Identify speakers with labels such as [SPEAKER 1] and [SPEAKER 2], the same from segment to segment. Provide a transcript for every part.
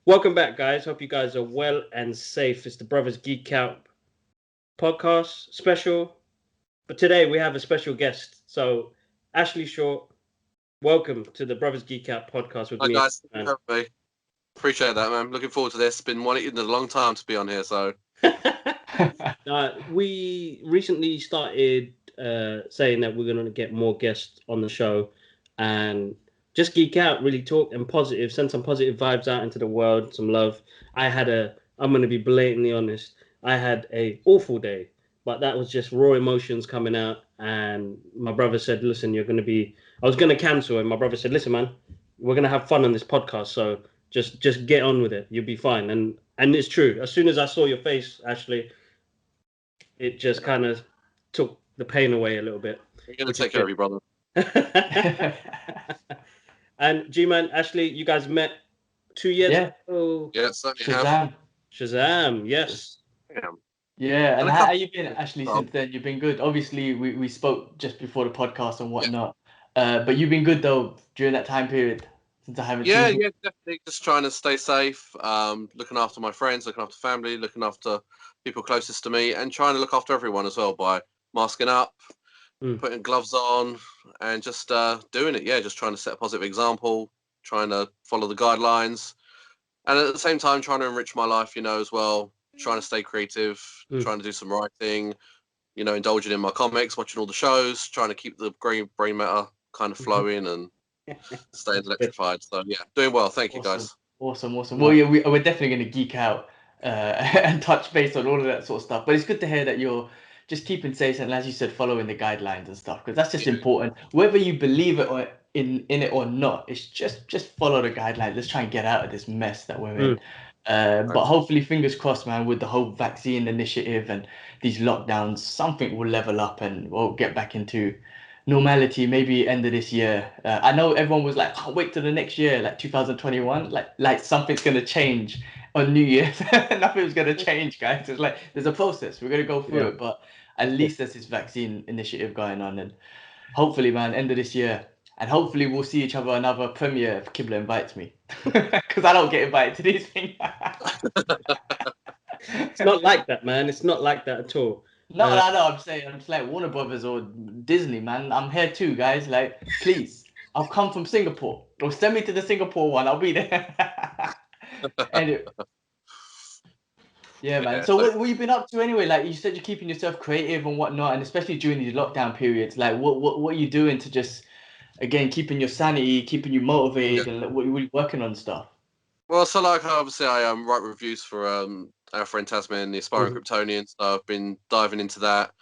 [SPEAKER 1] Welcome back, guys. Hope you guys are well and safe. It's the Brothers Geek Out podcast special. But today we have a special guest. So, Ashley Short, welcome to the Brothers Geek Out podcast with
[SPEAKER 2] Hi
[SPEAKER 1] me.
[SPEAKER 2] guys, thank you for having me. Appreciate that, man. Looking forward to this. Been wanting a long time to be on here, so
[SPEAKER 1] We recently started saying that we're going to get more guests on the show and just geek out, really talk and positive, send some positive vibes out into the world, some love. I'm going to be blatantly honest, I had a awful day, but that was just raw emotions coming out. And my brother said, listen, I was going to cancel. And my brother said, listen, man, we're going to have fun on this podcast. So just get on with it. You'll be fine. And it's true. As soon as I saw your face, Ashley, it just kind of took the pain away a little bit.
[SPEAKER 2] we're going to take care of you, brother.
[SPEAKER 1] And G-Man, Ashley, you guys met 2 years ago.
[SPEAKER 2] Yeah, certainly have.
[SPEAKER 1] Shazam, yes.
[SPEAKER 3] Yeah, and how you been, Ashley, since then? You've been good. Obviously, we spoke just before the podcast and whatnot. But you've been good, though, during that time period, since I haven't seen you.
[SPEAKER 2] Yeah, definitely. Just trying to stay safe, looking after my friends, looking after family, looking after people closest to me, and trying to look after everyone as well by masking up, putting gloves on, and just doing it. Yeah, just trying to set a positive example, trying to follow the guidelines, and at the same time trying to enrich my life, as well. Trying to stay creative, trying to do some writing, indulging in my comics, watching all the shows, trying to keep the brain matter kind of flowing and staying electrified. So yeah, doing well. Thank you, guys.
[SPEAKER 3] Awesome. Well, yeah, we're definitely going to geek out and touch base on all of that sort of stuff. But it's good to hear that you're just keeping safe and, as you said, following the guidelines and stuff, because that's just important. Whether you believe it or in it or not, it's just follow the guidelines. Let's try and get out of this mess that we're in. But hopefully, fingers crossed, man, with the whole vaccine initiative and these lockdowns, something will level up and we'll get back into normality, maybe end of this year. I know everyone was like, oh, wait till the next year, like 2021, like something's going to change on New Year's. Nothing's going to change, guys. It's like there's a process. We're going to go through it, but at least there's this vaccine initiative going on. And hopefully, man, end of this year. And hopefully we'll see each other another premiere if Kibble invites me. Because I don't get invited to these things.
[SPEAKER 1] It's not like that, man. It's not like that at all.
[SPEAKER 3] No, I'm just like Warner Brothers or Disney, man. I'm here too, guys. Like, please. I've come from Singapore. Or send me to the Singapore one. I'll be there. Anyway. Yeah, man. So what you been up to anyway? Like you said, you're keeping yourself creative and whatnot, and especially during these lockdown periods. Like, what are you doing to just, again, keeping your sanity, keeping you motivated, and what are you working on stuff?
[SPEAKER 2] Well, so like obviously I write reviews for our friend Tasman, the Aspiring Kryptonian. So I've been diving into that,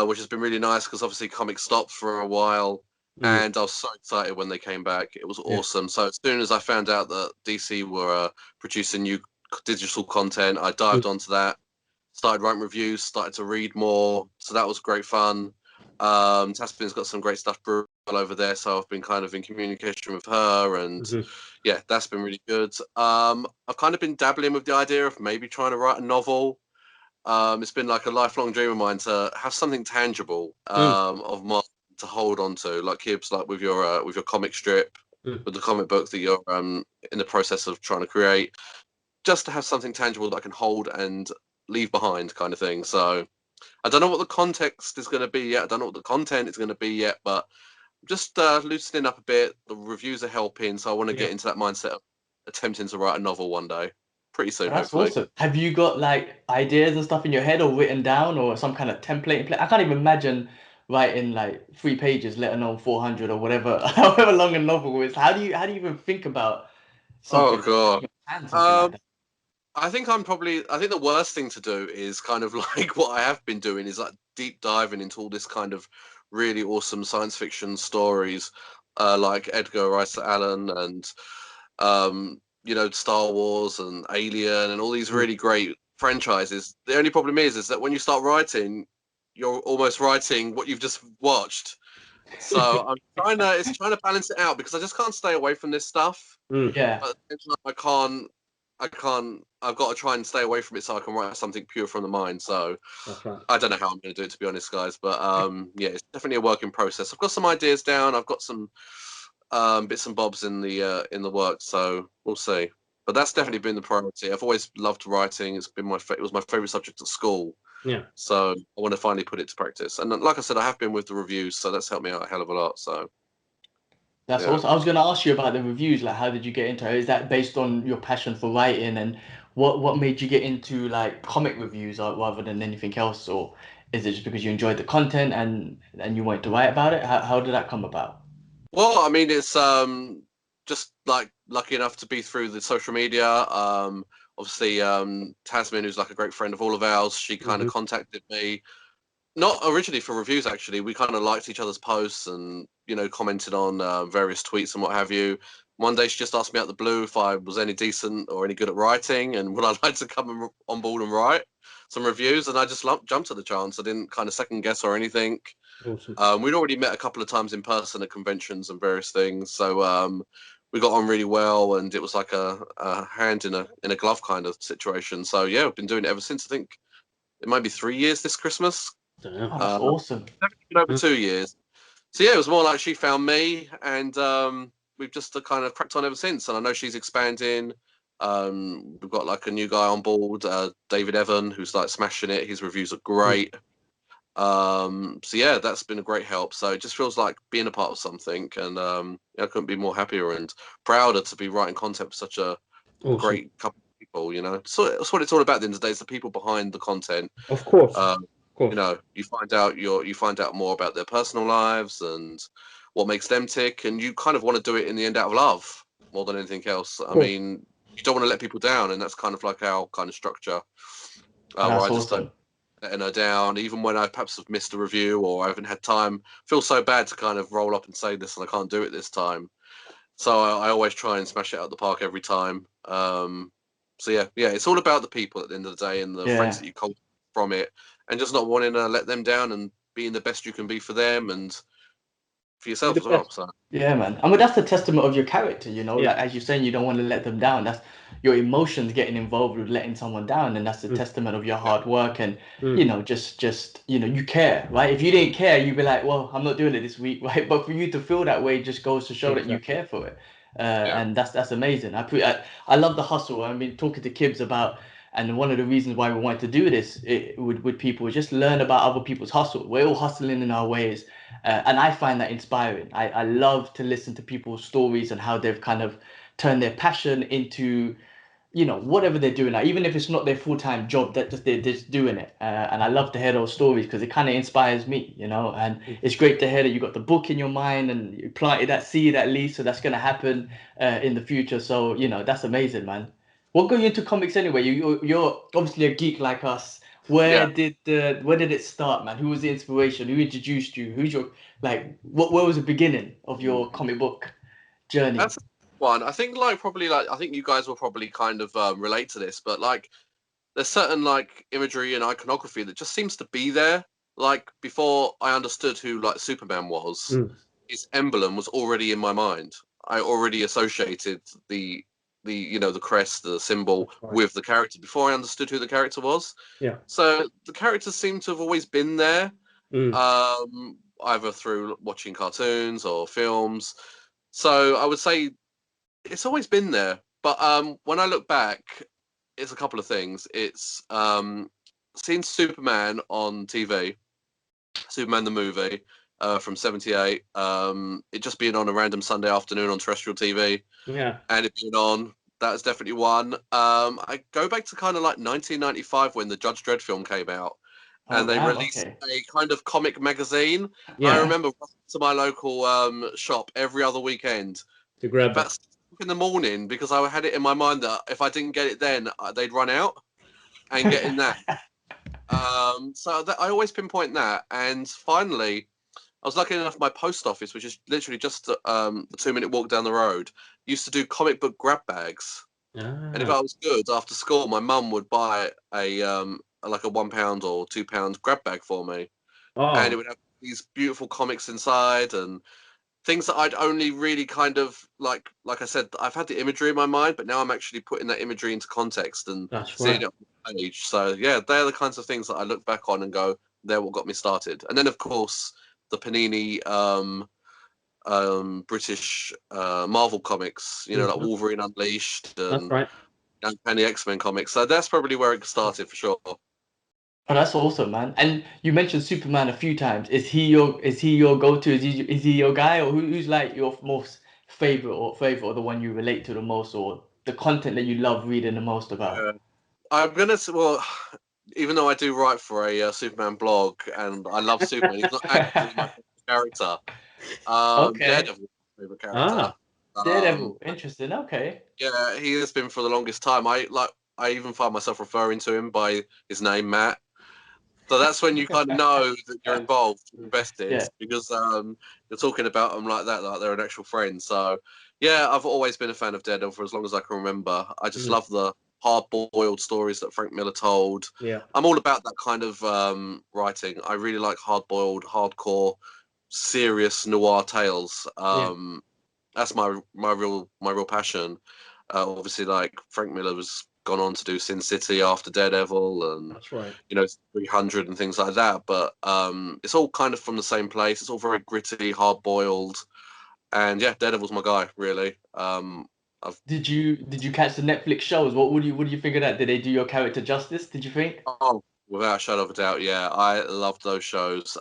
[SPEAKER 2] which has been really nice because obviously comics stopped for a while, and I was so excited when they came back. It was awesome. So as soon as I found out that DC were producing new digital content, I dived onto that, started writing reviews, started to read more. So that was great fun. Tasman's got some great stuff brewing over there, so I've been kind of in communication with her, and yeah, that's been really good. I've kind of been dabbling with the idea of maybe trying to write a novel. It's been like a lifelong dream of mine to have something tangible of mine to hold on to, like Kibbs, like with your comic strip, with the comic book that you're in the process of trying to create, just to have something tangible that I can hold and leave behind, kind of thing. So I don't know what the context is going to be yet. I don't know what the content is going to be yet, but I'm just loosening up a bit. The reviews are helping, so I want to get into that mindset of attempting to write a novel one day, pretty soon.
[SPEAKER 3] That's
[SPEAKER 2] hopefully.
[SPEAKER 3] awesome. Have you got like ideas and stuff in your head or written down or some kind of template in place? I can't even imagine writing like 3 pages, let alone 400 or whatever, however long a novel is. How do you even think about something?
[SPEAKER 2] Oh god.
[SPEAKER 3] Like that?
[SPEAKER 2] I think the worst thing to do is kind of like what I have been doing is like deep diving into all this kind of really awesome science fiction stories, like Edgar Rice Allen and Star Wars and Alien and all these really great franchises. The only problem is that when you start writing, you're almost writing what you've just watched. So I'm trying to balance it out because I just can't stay away from this stuff.
[SPEAKER 3] Yeah.
[SPEAKER 2] But at the same time, I've got to try and stay away from it so I can write something pure from the mind. So I don't know how I'm going to do it, to be honest, guys. But yeah, it's definitely a work in process. I've got some ideas down. I've got some bits and bobs in the works. So we'll see. But that's definitely been the priority. I've always loved writing. It's been it was my favorite subject at school.
[SPEAKER 1] Yeah.
[SPEAKER 2] So I want to finally put it to practice. And like I said, I have been with the reviews, so that's helped me out a hell of a lot. So
[SPEAKER 3] That's
[SPEAKER 2] yeah.
[SPEAKER 3] awesome. I was going to ask you about the reviews. Like, how did you get into it? Is that based on your passion for writing, and what made you get into like comic reviews rather than anything else, or is it just because you enjoyed the content and you wanted to write about it? How did that come about?
[SPEAKER 2] Well, I mean, it's just like lucky enough to be through the social media. Obviously, Tasmin, who's like a great friend of all of ours, she kind of contacted me. Not originally for reviews, actually. We kind of liked each other's posts and, commented on various tweets and what have you. One day she just asked me out the blue if I was any decent or any good at writing and would I like to come on board and write some reviews. And I just jumped at the chance. I didn't kind of second guess or anything.
[SPEAKER 1] Awesome.
[SPEAKER 2] We'd already met a couple of times in person at conventions and various things. So we got on really well and it was like a hand in a glove kind of situation. So, yeah, I've been doing it ever since. I think it might be 3 years this Christmas.
[SPEAKER 3] Oh, that's awesome.
[SPEAKER 2] Been over 2 years. So yeah, it was more like she found me, and we've just kind of cracked on ever since. And I know she's expanding. We've got like a new guy on board, David Evan, who's like smashing it. His reviews are great. So yeah, that's been a great help. So it just feels like being a part of something, and I couldn't be more happier and prouder to be writing content for such a great couple of people. So that's what it's all about at the end of the day. It's the people behind the content.
[SPEAKER 1] Of course.
[SPEAKER 2] You find out more about their personal lives and what makes them tick, and you kind of want to do it in the end out of love more than anything else. I mean, you don't want to let people down, and that's kind of like our kind of structure. Where I just don't letting her down, even when I perhaps have missed a review or I haven't had time. Feel so bad to kind of roll up and say this, and I can't do it this time. So I always try and smash it out of the park every time. So yeah, it's all about the people at the end of the day and the friends that you cultivate from it. And just not wanting to let them down and being the best you can be for them and for yourself as well. So
[SPEAKER 3] yeah, man. I mean, that's the testament of your character, like as you're saying, you don't want to let them down. That's your emotions getting involved with letting someone down, and that's the testament of your hard work and just you care, right? If you didn't care, you'd be like, well, I'm not doing it this week, right? But for you to feel that way just goes to show that you care for it, and that's amazing. I love the hustle. I've been talking to Kibbs about. And one of the reasons why we wanted to do this with people is just learn about other people's hustle. We're all hustling in our ways. And I find that inspiring. I love to listen to people's stories and how they've kind of turned their passion into, whatever they're doing. Like, even if it's not their full-time job, they're just doing it. And I love to hear those stories because it kind of inspires me, And it's great to hear that you got the book in your mind and you planted that seed at least. So that's going to happen in the future. So, that's amazing, man. What got you into comics anyway? You're obviously a geek like us. Where did it start, man? Who was the inspiration? Who introduced you? Who's your where was the beginning of your comic book journey?
[SPEAKER 2] That's one. I think I think you guys will probably kind of relate to this, but like there's certain like imagery and iconography that just seems to be there. Like before I understood who like Superman was, his emblem was already in my mind. I already associated the crest, the symbol with the character before I understood who the character was.
[SPEAKER 1] Yeah.
[SPEAKER 2] So the characters seem to have always been there, either through watching cartoons or films. So I would say it's always been there. But when I look back, it's a couple of things. It's seeing Superman on TV, Superman the movie from '78. It just being on a random Sunday afternoon on terrestrial TV.
[SPEAKER 1] Yeah.
[SPEAKER 2] And it being on, that's definitely one. I go back to kind of like 1995 when the Judge Dredd film came out. And they released a kind of comic magazine. Yeah. I remember running to my local shop every other weekend
[SPEAKER 1] to grab
[SPEAKER 2] about 6 in the morning because I had it in my mind that if I didn't get it then, they'd run out and get in that. So I always pinpoint that. And finally, I was lucky enough, my post office, which is literally just a 2-minute walk down the road, used to do comic book grab bags. And if I was good after school, my mum would buy like a £1 or £2 grab bag for me. And it would have these beautiful comics inside and things that I'd only really kind of like I said, I've had the imagery in my mind, but now I'm actually putting that imagery into context and seeing it on the page. So yeah, they're the kinds of things that I look back on and go, they're what got me started. And then of course the Panini British Marvel comics, like Wolverine Unleashed and Uncanny X-Men comics. So that's probably where it started for sure.
[SPEAKER 3] Oh, that's awesome, man. And you mentioned Superman a few times. Is he your go-to? Is he your guy, or who's like your most favorite or the one you relate to the most, or the content that you love reading the most about?
[SPEAKER 2] I'm gonna say, well, even though I do write for a Superman blog and I love Superman, he's not actually my favorite character.
[SPEAKER 3] Okay.
[SPEAKER 2] Daredevil's my favorite character.
[SPEAKER 3] Daredevil, interesting. Okay.
[SPEAKER 2] Yeah, he has been for the longest time. I even find myself referring to him by his name, Matt. So that's when you kind of know that you're involved, invested, because you're talking about them like that, like they're an actual friend. So yeah, I've always been a fan of Daredevil for as long as I can remember. I just love the hard-boiled stories that Frank Miller told.
[SPEAKER 1] Yeah,
[SPEAKER 2] I'm all about that kind of writing. I really like hard-boiled, hardcore, serious noir tales. That's my real passion. Obviously, like Frank Miller was gone on to do Sin City after Daredevil, and
[SPEAKER 1] that's right.
[SPEAKER 2] 300 and things like that. But it's all kind of from the same place. It's all very gritty, hard-boiled, and yeah, Daredevil's my guy, really.
[SPEAKER 3] Did you catch the Netflix shows? What do you think of that? Did they do your character justice? Did you think?
[SPEAKER 2] Oh, without a shadow of a doubt, yeah, I loved those shows.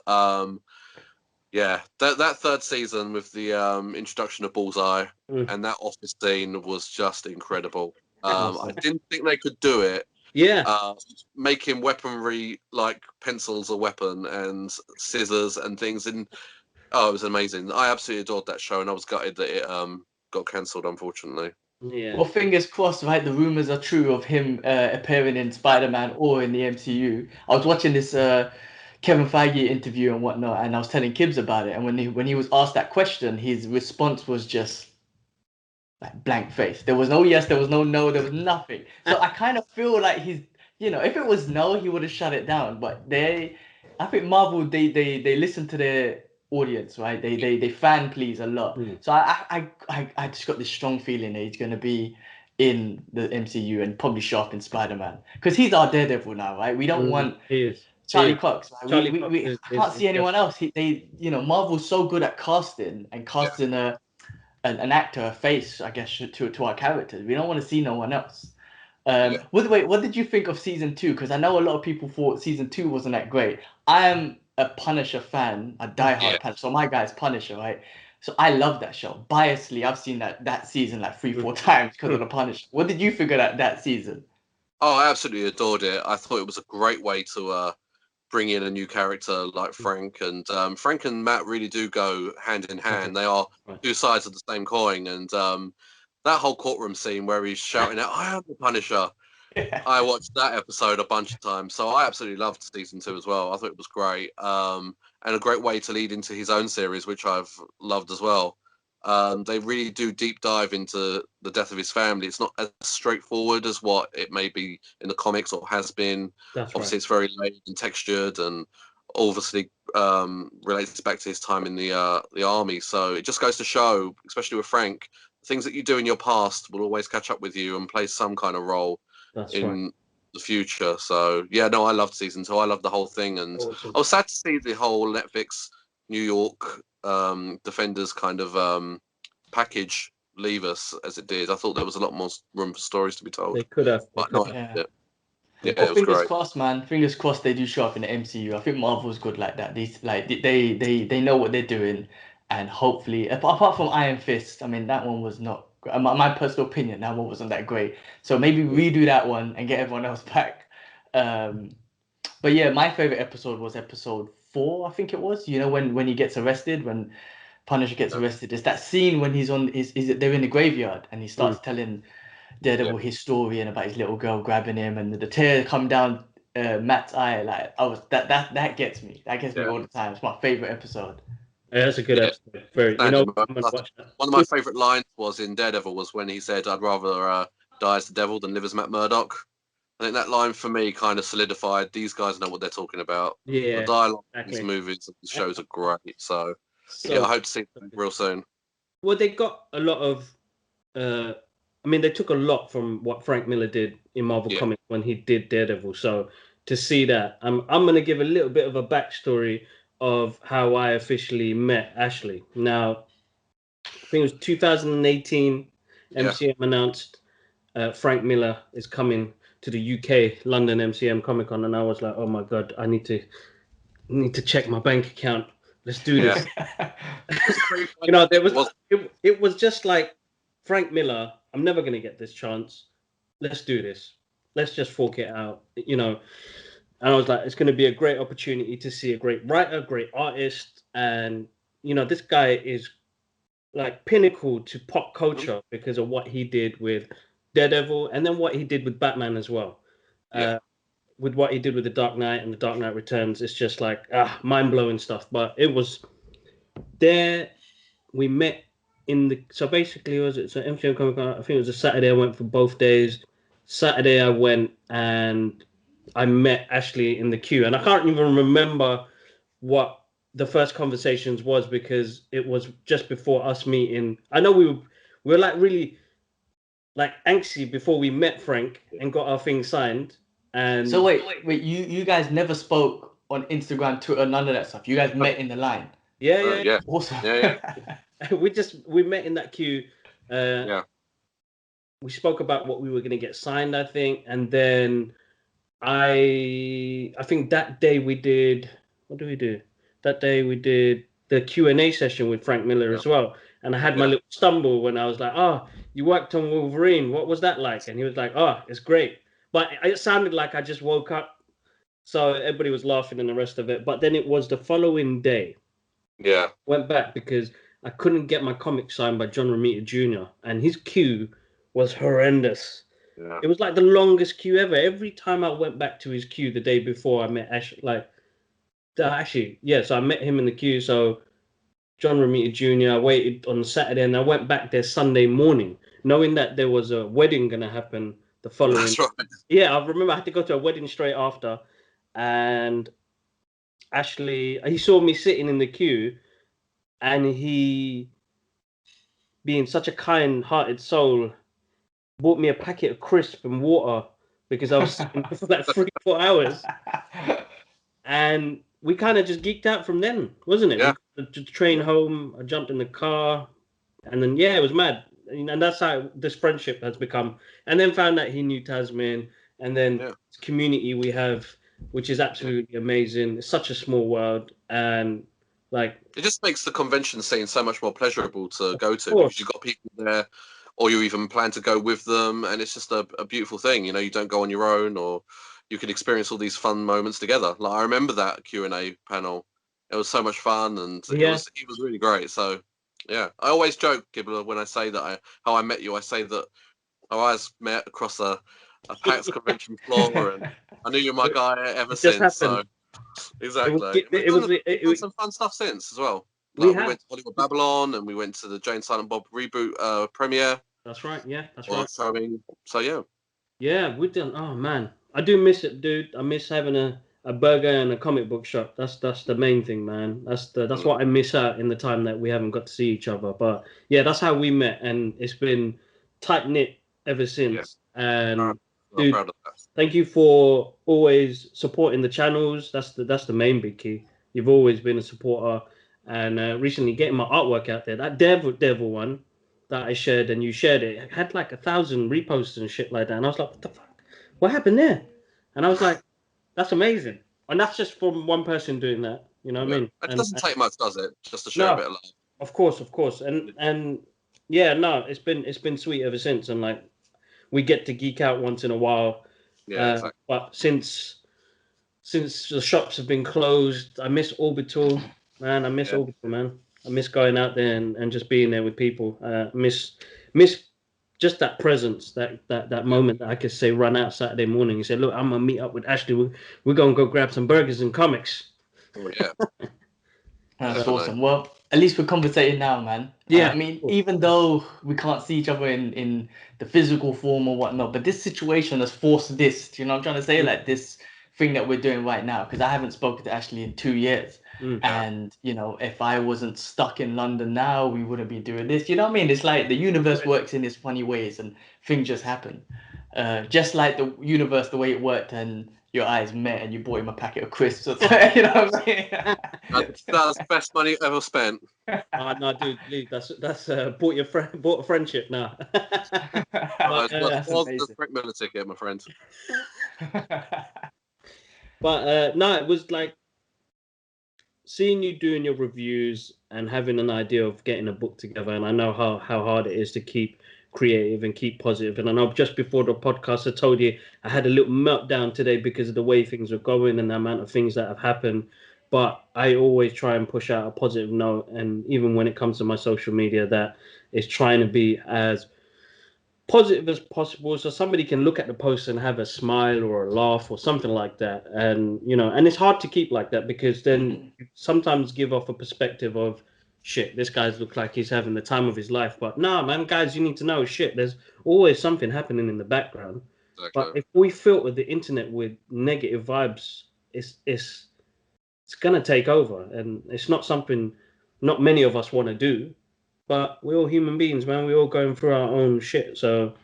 [SPEAKER 2] Yeah, that third season with the introduction of Bullseye and that office scene was just incredible. I didn't think they could do it.
[SPEAKER 1] Yeah.
[SPEAKER 2] Making weaponry like pencils a weapon and scissors and things, and it was amazing. I absolutely adored that show, and I was gutted that it got cancelled, unfortunately.
[SPEAKER 1] Yeah.
[SPEAKER 3] Well, fingers crossed, right? The rumors are true of him appearing in Spider-Man or in the MCU. I was watching this Kevin Feige interview and whatnot, and I was telling Kibbs about it. And when he was asked that question, his response was just like blank face. There was no yes, there was no no, there was nothing. So I kind of feel like he's, if it was no, he would have shut it down. But I think Marvel, they listen to their audience, right? They fan please a lot. So I just got this strong feeling that he's gonna be in the MCU and probably show up in Spider-Man, because he's our Daredevil now, right? We don't want Charlie Cox. Right?
[SPEAKER 1] Charlie Cox
[SPEAKER 3] I can't see anyone else. Marvel's so good at casting and casting an actor, a face, I guess, to our characters. We don't want to see no one else. Wait, what did you think of season 2? Because I know a lot of people thought season 2 wasn't that great. I am a Punisher fan, a diehard Punisher. So my guy's Punisher, right? So I love that show. Biasly, I've seen that season like 3-4 times because of the Punisher. What did you think of that season?
[SPEAKER 2] Oh, I absolutely adored it. I thought it was a great way to bring in a new character like Frank, and Frank and Matt really do go hand in hand. They are two sides of the same coin, and that whole courtroom scene where he's shouting out, "I am the Punisher." I watched that episode a bunch of times, so I absolutely loved season 2 as well. I thought it was great, and a great way to lead into his own series, which I've loved as well. They really do deep dive into the death of his family. It's not as straightforward as what it may be in the comics or has been. Obviously, it's very layered and textured, and obviously relates back to his time in the army. So it just goes to show, especially with Frank, the things that you do in your past will always catch up with you and play some kind of role in the future. So yeah, no, I loved season 2. I loved the whole thing, and I was sad to see the whole Netflix New York Defenders kind of package leave us as it did. I thought there was a lot more room for stories to be told.
[SPEAKER 1] They could have.
[SPEAKER 2] But no, yeah,
[SPEAKER 3] well,
[SPEAKER 2] it was
[SPEAKER 3] fingers
[SPEAKER 2] great.
[SPEAKER 3] crossed, man. Fingers crossed they do show up in the MCU. I think Marvel's good like that. They know what they're doing, and hopefully, apart from Iron Fist, I mean that one was not. My personal opinion, that one wasn't that great. So maybe redo that one and get everyone else back. But yeah, my favorite episode was episode 4, I think it was. When he gets arrested, when Punisher gets arrested. It's that scene when he's they're in the graveyard and he starts telling Daredevil his story and about his little girl grabbing him, and the tear come down Matt's eye. Like that gets me. That gets me all the time. It's my favorite episode.
[SPEAKER 1] Yeah, that's a good episode.
[SPEAKER 2] One of my favorite lines was in Daredevil was when he said, "I'd rather die as the devil than live as Matt Murdock." I think that line for me kind of solidified these guys know what they're talking about.
[SPEAKER 1] Yeah,
[SPEAKER 2] the dialogue in these movies and these shows are great. So yeah, I hope to see them real soon.
[SPEAKER 1] Well, they got a lot of. I mean, they took a lot from what Frank Miller did in Marvel Comics when he did Daredevil. So to see that, I'm going to give a little bit of a backstory of how I officially met Ashley. Now, I think it was 2018. MCM announced Frank Miller is coming to the UK London MCM Comic Con, and I was like, oh my god, I need to check my bank account. Let's do this. You know, it was just like, Frank Miller, I'm never gonna get this chance. Let's do this. Let's just fork it out. You know, and I was like, it's gonna be a great opportunity to see a great writer, great artist, and you know, this guy is like pinnacle to pop culture because of what he did with Daredevil, and then what he did with Batman as well. With what he did with the Dark Knight and the Dark Knight Returns, it's just like mind blowing stuff. But it was there. We met in the basically was it so MCM Comic Con? I think it was a Saturday. I went for both days. Saturday I went and I met Ashley in the queue, and I can't even remember what the first conversations was because it was just before us meeting. I know we were like really like angsty before we met Frank and got our thing signed. And
[SPEAKER 3] so wait, you guys never spoke on Instagram, Twitter, none of that stuff. You guys met in the line.
[SPEAKER 1] Yeah.
[SPEAKER 3] Awesome.
[SPEAKER 1] we met in that queue. We spoke about what we were going to get signed, I think, and then I think that day we did. What did we do? That day we did the Q&A session with Frank Miller as well. And I had my little stumble when I was like, you worked on Wolverine. What was that like? And he was like, it's great. But it sounded like I just woke up. So everybody was laughing and the rest of it. But then it was the following day.
[SPEAKER 2] Yeah.
[SPEAKER 1] Went back because I couldn't get my comic signed by John Romita Jr. And his queue was horrendous. Yeah. It was like the longest queue ever. Every time I went back to his queue the day before, I met Ash. So I met him in the queue. So John Romita Jr. I waited on Saturday, and I went back there Sunday morning, knowing that there was a wedding going to happen the following.
[SPEAKER 2] That's right.
[SPEAKER 1] Yeah, I remember I had to go to a wedding straight after, and Ashley, he saw me sitting in the queue, and he, being such a kind-hearted soul, bought me a packet of crisp and water because I was sitting for like 3-4 hours. And we kind of just geeked out from then, wasn't it?
[SPEAKER 2] Yeah.
[SPEAKER 1] The train home, I jumped in the car, and then, it was mad. And that's how this friendship has become. And then found out he knew Tasman, and then this community we have, which is absolutely amazing. It's such a small world, and like...
[SPEAKER 2] It just makes the convention scene so much more pleasurable to go to because you've got people there, or you even plan to go with them, and it's just a beautiful thing. You know, you don't go on your own, or you can experience all these fun moments together. Like, I remember that Q&A panel. It was so much fun, and it was really great. So, yeah. I always joke, Gibbler, when I say that how I met you. I say that our eyes met across a PAX convention floor, and I knew you were my guy ever since. So, exactly. We've done some fun stuff since as well. Like, we went to Hollywood Babylon, and we went to the Jane Silent Bob reboot premiere.
[SPEAKER 1] That's right. Yeah, that's right.
[SPEAKER 2] Showing. So, yeah.
[SPEAKER 1] Yeah, we've done. Oh man, I do miss it, dude. I miss having a burger and a comic book shop. That's the main thing, man. That's what I miss out in the time that we haven't got to see each other. But yeah, that's how we met, and it's been tight knit ever since. Yeah. And dude, thank you for always supporting the channels. That's the main big key. You've always been a supporter, and recently getting my artwork out there. That Devil one that I shared, and you shared it had like 1,000 reposts and shit like that. And I was like, what the fuck? What happened there? And I was like, that's amazing. And that's just from one person doing that. You know what I mean?
[SPEAKER 2] It doesn't take much, does it? Just to show a bit of love.
[SPEAKER 1] Of course. And yeah, no, it's been sweet ever since. And like, we get to geek out once in a while. Yeah, exactly. But since the shops have been closed, I miss Orbital, man. I miss Orbital, man. I miss going out there and just being there with people. Miss just that presence, that moment that I could say run out Saturday morning and say, look, I'm gonna meet up with Ashley. We're gonna go grab some burgers and comics.
[SPEAKER 2] Oh, yeah.
[SPEAKER 3] That's awesome. Well, at least we're conversating now, man.
[SPEAKER 1] Yeah.
[SPEAKER 3] I mean, even though we can't see each other in the physical form or whatnot, but this situation has forced this. You know what I'm trying to say? Like this thing that we're doing right now, because I haven't spoken to Ashley in 2 years. And, you know, if I wasn't stuck in London now, we wouldn't be doing this. You know what I mean? It's like the universe works in its funny ways and things just happen. Just like the universe, the way it worked and your eyes met and you bought him a packet of crisps or something. You know what I mean?
[SPEAKER 2] That's the best money ever spent.
[SPEAKER 1] No, dude, leave. That's bought a friendship now.
[SPEAKER 3] That's
[SPEAKER 2] That's the
[SPEAKER 3] amazing.
[SPEAKER 2] Frank Miller ticket, my friend.
[SPEAKER 1] But no, it was like seeing you doing your reviews and having an idea of getting a book together. And I know how hard it is to keep creative and keep positive. And I know just before the podcast, I told you I had a little meltdown today because of the way things are going and the amount of things that have happened. But I always try and push out a positive note. And even when it comes to my social media, that is trying to be as positive as possible, so somebody can look at the post and have a smile or a laugh or something like that. And and it's hard to keep like that, because then you sometimes give off a perspective of shit, this guy's look like he's having the time of his life. But nah, man, guys, you need to know, shit, there's always something happening in the background.
[SPEAKER 2] Exactly.
[SPEAKER 1] But if we filter the internet with negative vibes, it's gonna take over, and it's not something not many of us want to do. But we're all human beings, man. We're all going through our own shit. So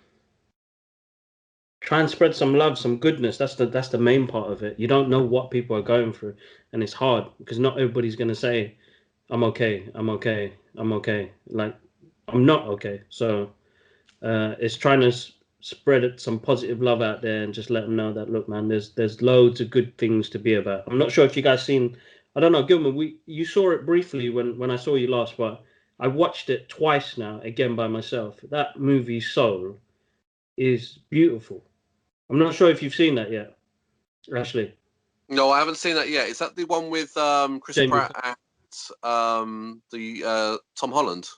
[SPEAKER 1] try and spread some love, some goodness. That's the main part of it. You don't know what people are going through, and it's hard because not everybody's gonna say, "I'm okay, I'm okay, I'm okay." Like, I'm not okay. So it's trying to spread some positive love out there and just let them know that, look, man, there's loads of good things to be about. I'm not sure if you guys seen. I don't know, Gilman. You saw it briefly when I saw you last, but I watched it twice now, again by myself. That movie Soul is beautiful. I'm not sure if you've seen that yet, Ashley.
[SPEAKER 2] No, I haven't seen that yet. Is that the one with Chris
[SPEAKER 1] Jamie.
[SPEAKER 2] Pratt and the Tom Holland?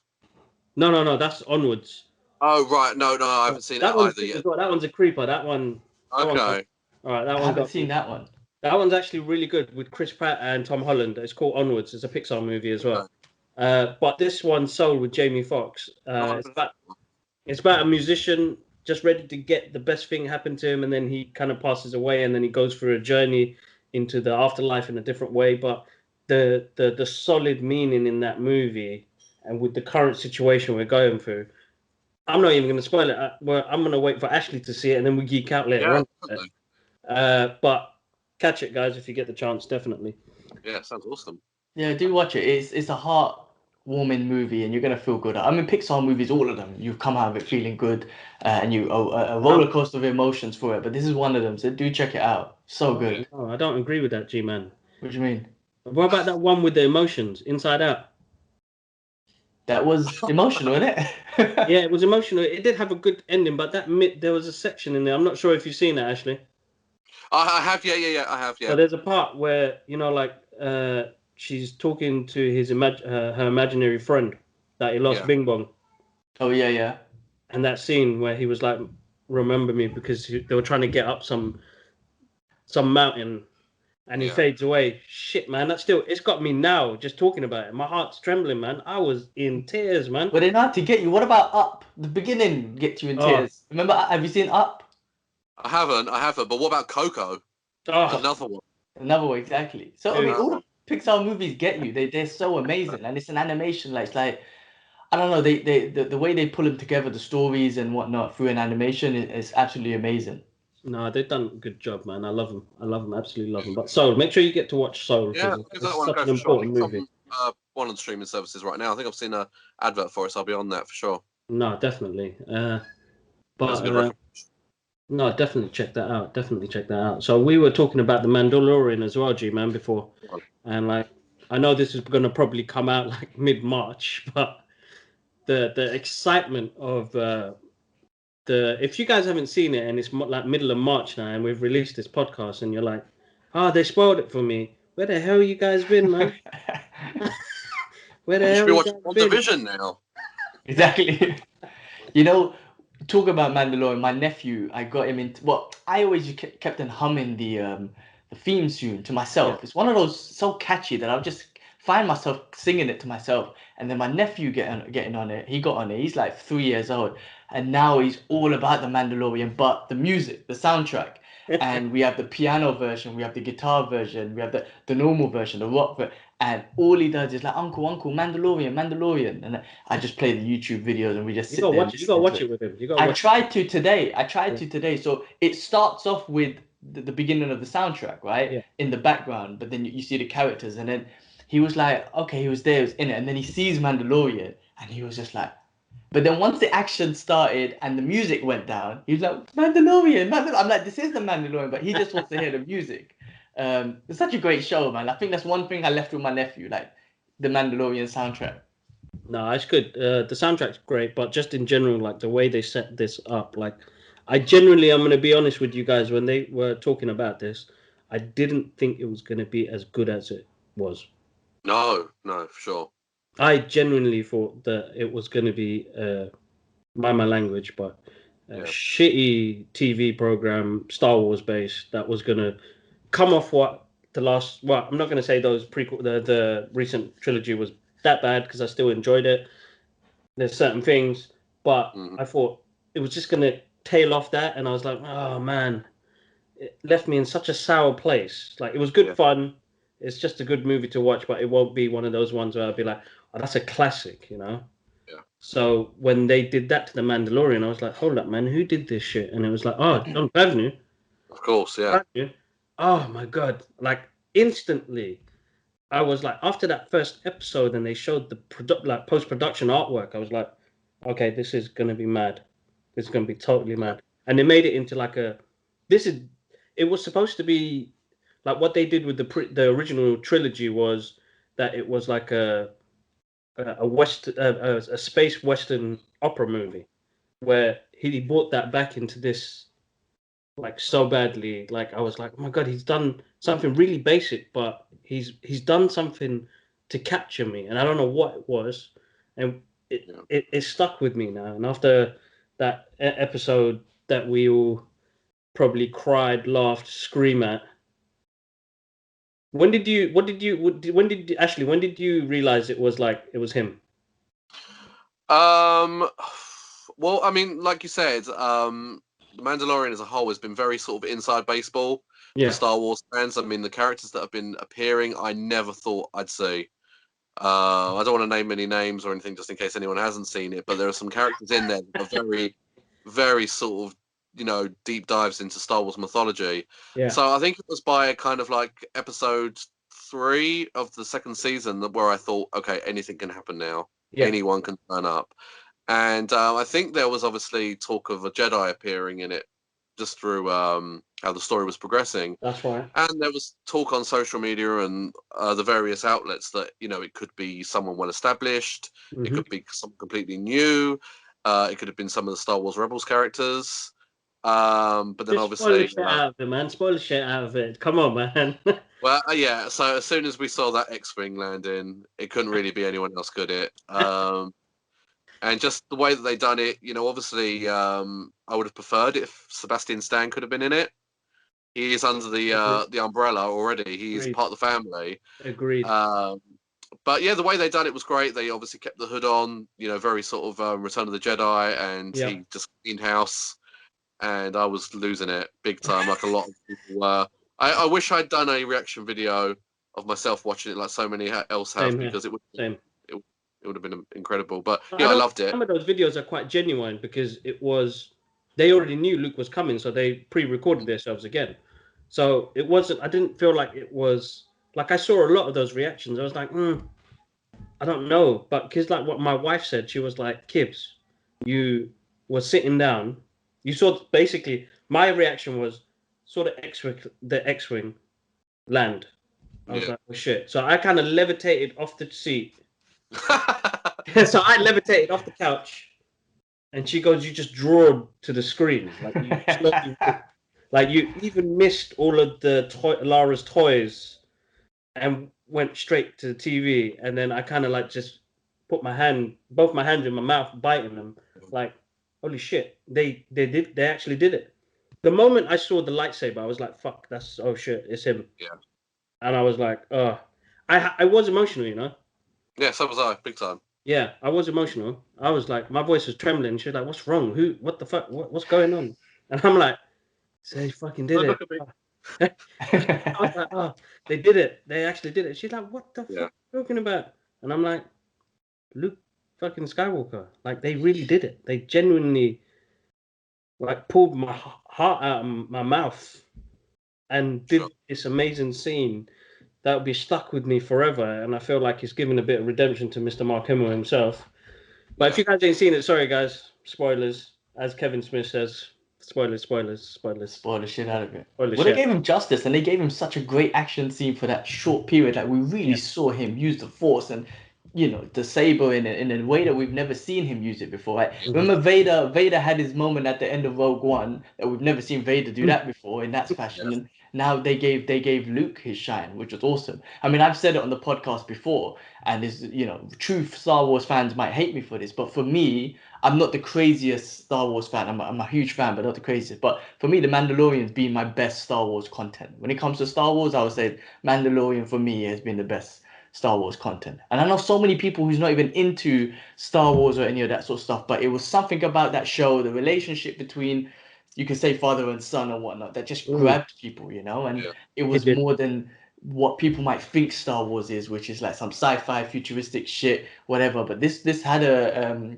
[SPEAKER 1] No, that's Onwards.
[SPEAKER 2] Oh right, no, I haven't seen that either yet.
[SPEAKER 1] Well, that one's a creeper. That one.
[SPEAKER 2] Okay.
[SPEAKER 1] All right, that
[SPEAKER 3] I
[SPEAKER 1] one.
[SPEAKER 3] haven't seen that one.
[SPEAKER 1] That one's actually really good with Chris Pratt and Tom Holland. It's called Onwards. It's a Pixar movie as well. But this one, Soul, with Jamie Foxx. It's about a musician just ready to get the best thing happen to him, and then he kind of passes away, and then he goes through a journey into the afterlife in a different way. But the solid meaning in that movie, and with the current situation we're going through, I'm not even going to spoil it. I'm going to wait for Ashley to see it, and then we geek out later on. But catch it, guys, if you get the chance, definitely.
[SPEAKER 2] Yeah, sounds awesome.
[SPEAKER 3] Yeah, do watch it. It's a heartwarming movie, and you're gonna feel good. I mean, Pixar movies, all of them, you come out of it feeling good, and you a roller coaster of emotions for it. But this is one of them, so do check it out. So good.
[SPEAKER 1] Oh, I don't agree with that, G-Man.
[SPEAKER 3] What do you mean?
[SPEAKER 1] What about that one with the emotions, Inside Out?
[SPEAKER 3] That was emotional, wasn't it?
[SPEAKER 1] Yeah, it was emotional. It did have a good ending, but there was a section in there. I'm not sure if you've seen that, Ashley.
[SPEAKER 2] I have, yeah, I have, yeah.
[SPEAKER 1] So there's a part where she's talking to his her imaginary friend that he lost, Bing Bong.
[SPEAKER 3] Oh yeah.
[SPEAKER 1] And that scene where he was like, "Remember me," because they were trying to get up some mountain, and he fades away. Shit, man, it's got me now just talking about it. My heart's trembling, man. I was in tears, man.
[SPEAKER 3] But enough to get you. What about Up? The beginning gets you in tears. Remember? Have you seen Up?
[SPEAKER 2] I haven't. But what about Coco? Another one.
[SPEAKER 3] Another one, exactly. So I mean, all the Pixar movies get you. They're so amazing, and it's an animation. Like I don't know. The way they pull them together, the stories and whatnot through an animation is absolutely amazing.
[SPEAKER 1] No, they've done a good job, man. I love them. Absolutely love them. But Soul, make sure you get to watch Soul.
[SPEAKER 2] Yeah,
[SPEAKER 1] it's such an important movie.
[SPEAKER 2] One of the streaming services right now. I think I've seen an advert for it, so I'll be on that for sure.
[SPEAKER 1] No, definitely. No, definitely check that out. So we were talking about the Mandalorian as well, G-Man, before. And I know this is going to probably come out like mid-March, but the excitement of if you guys haven't seen it and it's like middle of March now and we've released this podcast and you're like, they spoiled it for me. Where the hell you guys been, man? Where the hell you guys been?
[SPEAKER 2] Division now.
[SPEAKER 3] Exactly. Talk about Mandalorian. My nephew, I got him into. Well, I always kept on humming the theme tune to myself. Yeah. It's one of those so catchy that I'll just find myself singing it to myself. And then my nephew getting on it. He got on it. He's like 3 years old, and now he's all about the Mandalorian. But the music, the soundtrack, and we have the piano version, we have the guitar version, we have the normal version, the rock version. And all he does is like, Uncle, Mandalorian. And I just play the YouTube videos and we just sit there.
[SPEAKER 1] You gotta watch it with him.
[SPEAKER 3] I tried to today. So it starts off with the beginning of the soundtrack, right?
[SPEAKER 1] Yeah.
[SPEAKER 3] In the background, but then you see the characters, and then he was like, okay, he was there, he was in it, and then he sees Mandalorian, and he was just like, but then once the action started and the music went down, he was like, Mandalorian, Mandalorian. I'm like, this is the Mandalorian, but he just wants to hear the music. It's such a great show, man. I think that's one thing I left with my nephew, like the Mandalorian soundtrack.
[SPEAKER 1] No, it's good. The soundtrack's great, but just in general, like the way they set this up, like I'm going to be honest with you guys, when they were talking about this, I didn't think it was going to be as good as it was.
[SPEAKER 2] No, for sure.
[SPEAKER 1] I genuinely thought that it was going to be, mind my language, but a shitty TV program, Star Wars based, that was going to come off what the last. Well, I'm not going to say those prequel, the recent trilogy was that bad, because I still enjoyed it. There's certain things, but I thought it was just going to tail off that, and I was like, oh man, it left me in such a sour place. Like, it was good fun. It's just a good movie to watch, but it won't be one of those ones where I'll be like, oh, that's a classic, you know?
[SPEAKER 2] Yeah.
[SPEAKER 1] So when they did that to The Mandalorian, I was like, hold up, man, who did this shit? And it was like, oh, John Favreau.
[SPEAKER 2] Of course, yeah.
[SPEAKER 1] Oh my God. Like, instantly, I was like, after that first episode and they showed the post-production artwork, I was like, okay, this is going to be mad. This is going to be totally mad. And they made it into like it was supposed to be like what they did with the original trilogy, was that it was like a space western opera movie, where he brought that back into this like so badly. Like, I was like, oh my God, he's done something really basic, but he's done something to capture me, and I don't know what it was, and it stuck with me now. And after that episode that we all probably cried, laughed, screamed at, when did you realize it was him?
[SPEAKER 2] Well, I mean, like you said, The Mandalorian as a whole has been very sort of inside baseball for Star Wars fans. I mean, the characters that have been appearing, I never thought I'd see. I don't want to name any names or anything, just in case anyone hasn't seen it, but there are some characters in there that are very, very sort of, deep dives into Star Wars mythology.
[SPEAKER 1] Yeah.
[SPEAKER 2] So I think it was by kind of like episode 3 of the second season where I thought, okay, anything can happen now. Yeah. Anyone can turn up. And I think there was obviously talk of a Jedi appearing in it, just through how the story was progressing.
[SPEAKER 1] That's right.
[SPEAKER 2] And there was talk on social media and the various outlets that, it could be someone well established. It could be something completely new. It could have been some of the Star Wars Rebels characters. But then
[SPEAKER 1] just
[SPEAKER 2] obviously...
[SPEAKER 1] spoil shit out of it, man. Spoil shit out of it. Come on, man.
[SPEAKER 2] Well, yeah. So as soon as we saw that X-Wing landing, it couldn't really be anyone else, could it? And just the way that they done it, obviously, I would have preferred it if Sebastian Stan could have been in it. He is under the umbrella already. He is part of the family.
[SPEAKER 1] Agreed.
[SPEAKER 2] But yeah, the way they done it was great. They obviously kept the hood on, very sort of Return of the Jedi, and he just cleaned house. And I was losing it big time, like a lot of people were. I wish I'd done a reaction video of myself watching it, like so many else have, because it would. It would have been incredible, but yeah, I loved it.
[SPEAKER 1] Some of those videos are quite genuine, because they already knew Luke was coming, so they pre-recorded themselves again. So it wasn't. I didn't feel like it was like I saw a lot of those reactions. I was like, I don't know, but because like what my wife said, she was like, Kibbs, you were sitting down. You saw basically my reaction was saw the X-wing land. I was like, oh shit! So I kind of levitated off the seat. So I levitated off the couch, and she goes, "You just draw to the screen, like you even missed all of the Lara's toys, and went straight to the TV." And then I kind of like just put both my hands in my mouth, biting them, like, holy shit! They actually did it. The moment I saw the lightsaber, I was like, "Fuck, oh shit, it's him."
[SPEAKER 2] Yeah.
[SPEAKER 1] And I was like, I was emotional,
[SPEAKER 2] Yeah, so was I, big time.
[SPEAKER 1] Yeah, I was emotional. I was like, my voice was trembling. She was like, "What's wrong? What the fuck? What's going on?" And I'm like, "They fucking did it." I was like, "Oh, they did it. They actually did it." She's like, "What the fuck are you talking about?" And I'm like, "Luke fucking Skywalker. Like, they really did it. They genuinely like pulled my heart out of my mouth and
[SPEAKER 2] Sure.
[SPEAKER 1] did this amazing scene that would be stuck with me forever. And I feel like he's given a bit of redemption to Mr. Mark Hamill himself. But if you guys ain't seen it, sorry guys, spoilers. As Kevin Smith says, spoilers, spoilers, spoilers.
[SPEAKER 3] Spoil the shit out of it.
[SPEAKER 1] Spoiler
[SPEAKER 3] Well, they
[SPEAKER 1] shit.
[SPEAKER 3] gave him justice, and they gave him such a great action scene for that short period. Like we really saw him use the Force and, you know, the saber in a way that we've never seen him use it before. Right? Remember Vader had his moment at the end of Rogue One that we've never seen Vader do that before in that fashion. And now they gave Luke his shine, which was awesome. I mean, I've said it on the podcast before, and is, you know, true Star Wars fans might hate me for this, but for me, I'm not the craziest Star Wars fan. I'm a huge fan, but not the craziest. But for me, The Mandalorian's been my best Star Wars content. When it comes to Star Wars, I would say Mandalorian for me has been the best Star Wars content. And I know so many people who's not even into Star Wars or any of that sort of stuff, but it was something about that show, the relationship between, you could say, father and son or whatnot, that just grabbed people, you know? And it was more than what people might think Star Wars is, which is like some sci-fi futuristic shit, whatever. But this had a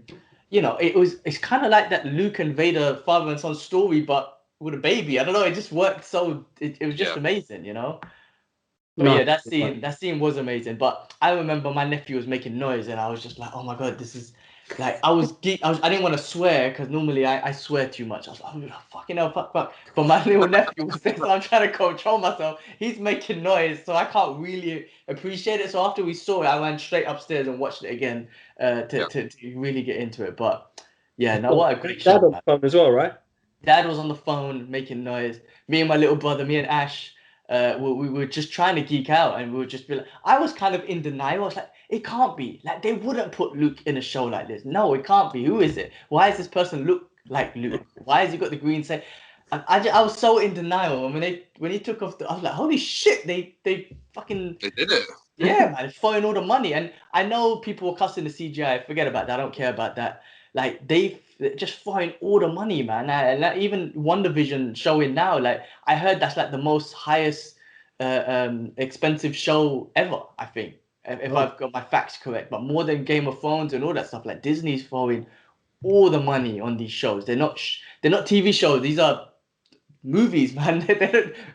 [SPEAKER 3] you know, it's kind of like that Luke and Vader father and son story, but with a baby. I don't know, it just worked so it was just amazing, you know. But
[SPEAKER 1] No,
[SPEAKER 3] yeah, that scene was amazing. But I remember my nephew was making noise, and I was just like, oh my god, this is like I didn't want to swear because normally I swear too much. I was like, oh, fucking hell, fuck. But my little nephew was there, so I'm trying to control myself. He's making noise, so I can't really appreciate it. So after we saw it, I went straight upstairs and watched it again to really get into it. But yeah, no, what a great
[SPEAKER 1] Dad
[SPEAKER 3] show,
[SPEAKER 1] on
[SPEAKER 3] man.
[SPEAKER 1] the phone as well, right?
[SPEAKER 3] Dad was on the phone making noise. Me and my little brother, me and Ash, we were just trying to geek out, and we would just be like, I was kind of in denial. I was like, it can't be. Like, they wouldn't put Luke in a show like this. No, it can't be. Who is it? Why does this person look like Luke? Why has he got the green say? And I was so in denial. And when he took off, I was like, holy shit, they fucking
[SPEAKER 2] They did it.
[SPEAKER 3] yeah, man, throwing all the money. And I know people were cussing the CGI. Forget about that. I don't care about that. Like they just throwing all the money, man. And like, even WandaVision showing now, like I heard that's like the most highest expensive show ever, I think. If I've got my facts correct, but more than Game of Thrones and all that stuff. Like Disney's throwing all the money on these shows. They're not TV shows. These are movies, man.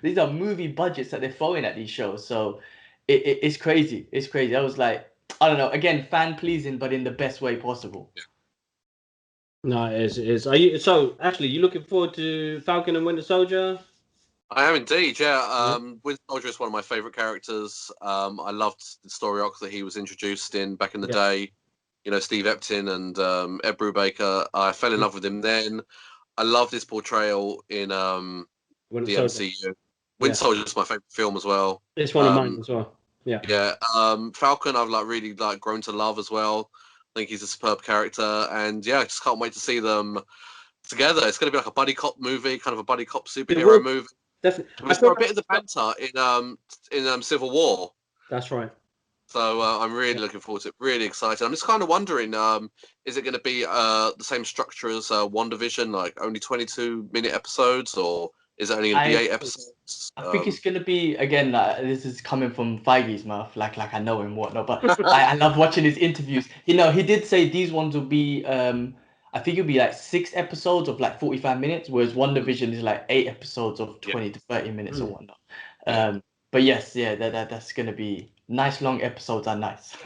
[SPEAKER 3] These are movie budgets that they're throwing at these shows. So it's crazy. It's crazy. I was like, I don't know. Again, fan pleasing, but in the best way possible.
[SPEAKER 1] No, it is. Are you so actually you looking forward to Falcon and Winter Soldier?
[SPEAKER 2] I am indeed, yeah. Winter Soldier is one of my favourite characters. I loved the story arc that he was introduced in back in the day. You know, Steve Epton and Ed Brubaker. I fell in love with him then. I loved his portrayal in the MCU. Winter Soldier is my favourite film as well.
[SPEAKER 1] It's one of mine as well. Yeah.
[SPEAKER 2] Yeah. Falcon, I've really grown to love as well. I think he's a superb character, and yeah, I just can't wait to see them together. It's going to be like a buddy cop movie, kind of a buddy cop superhero movie.
[SPEAKER 1] Definitely.
[SPEAKER 2] We saw a bit of the banter in Civil War.
[SPEAKER 1] That's right.
[SPEAKER 2] So I'm really looking forward to it. Really excited. I'm just kind of wondering, is it going to be the same structure as WandaVision, like only 22-minute episodes, or is it only going to be 8 episodes?
[SPEAKER 3] I think it's going to be, again, this is coming from Feige's mouth, like I know him and whatnot, but I love watching his interviews. You know, he did say these ones will be, I think it'll be like 6 episodes of like 45 minutes, whereas WandaVision is like 8 episodes of 20 to 30 minutes or whatnot. But yes, yeah, that's going to be nice long episodes are nice.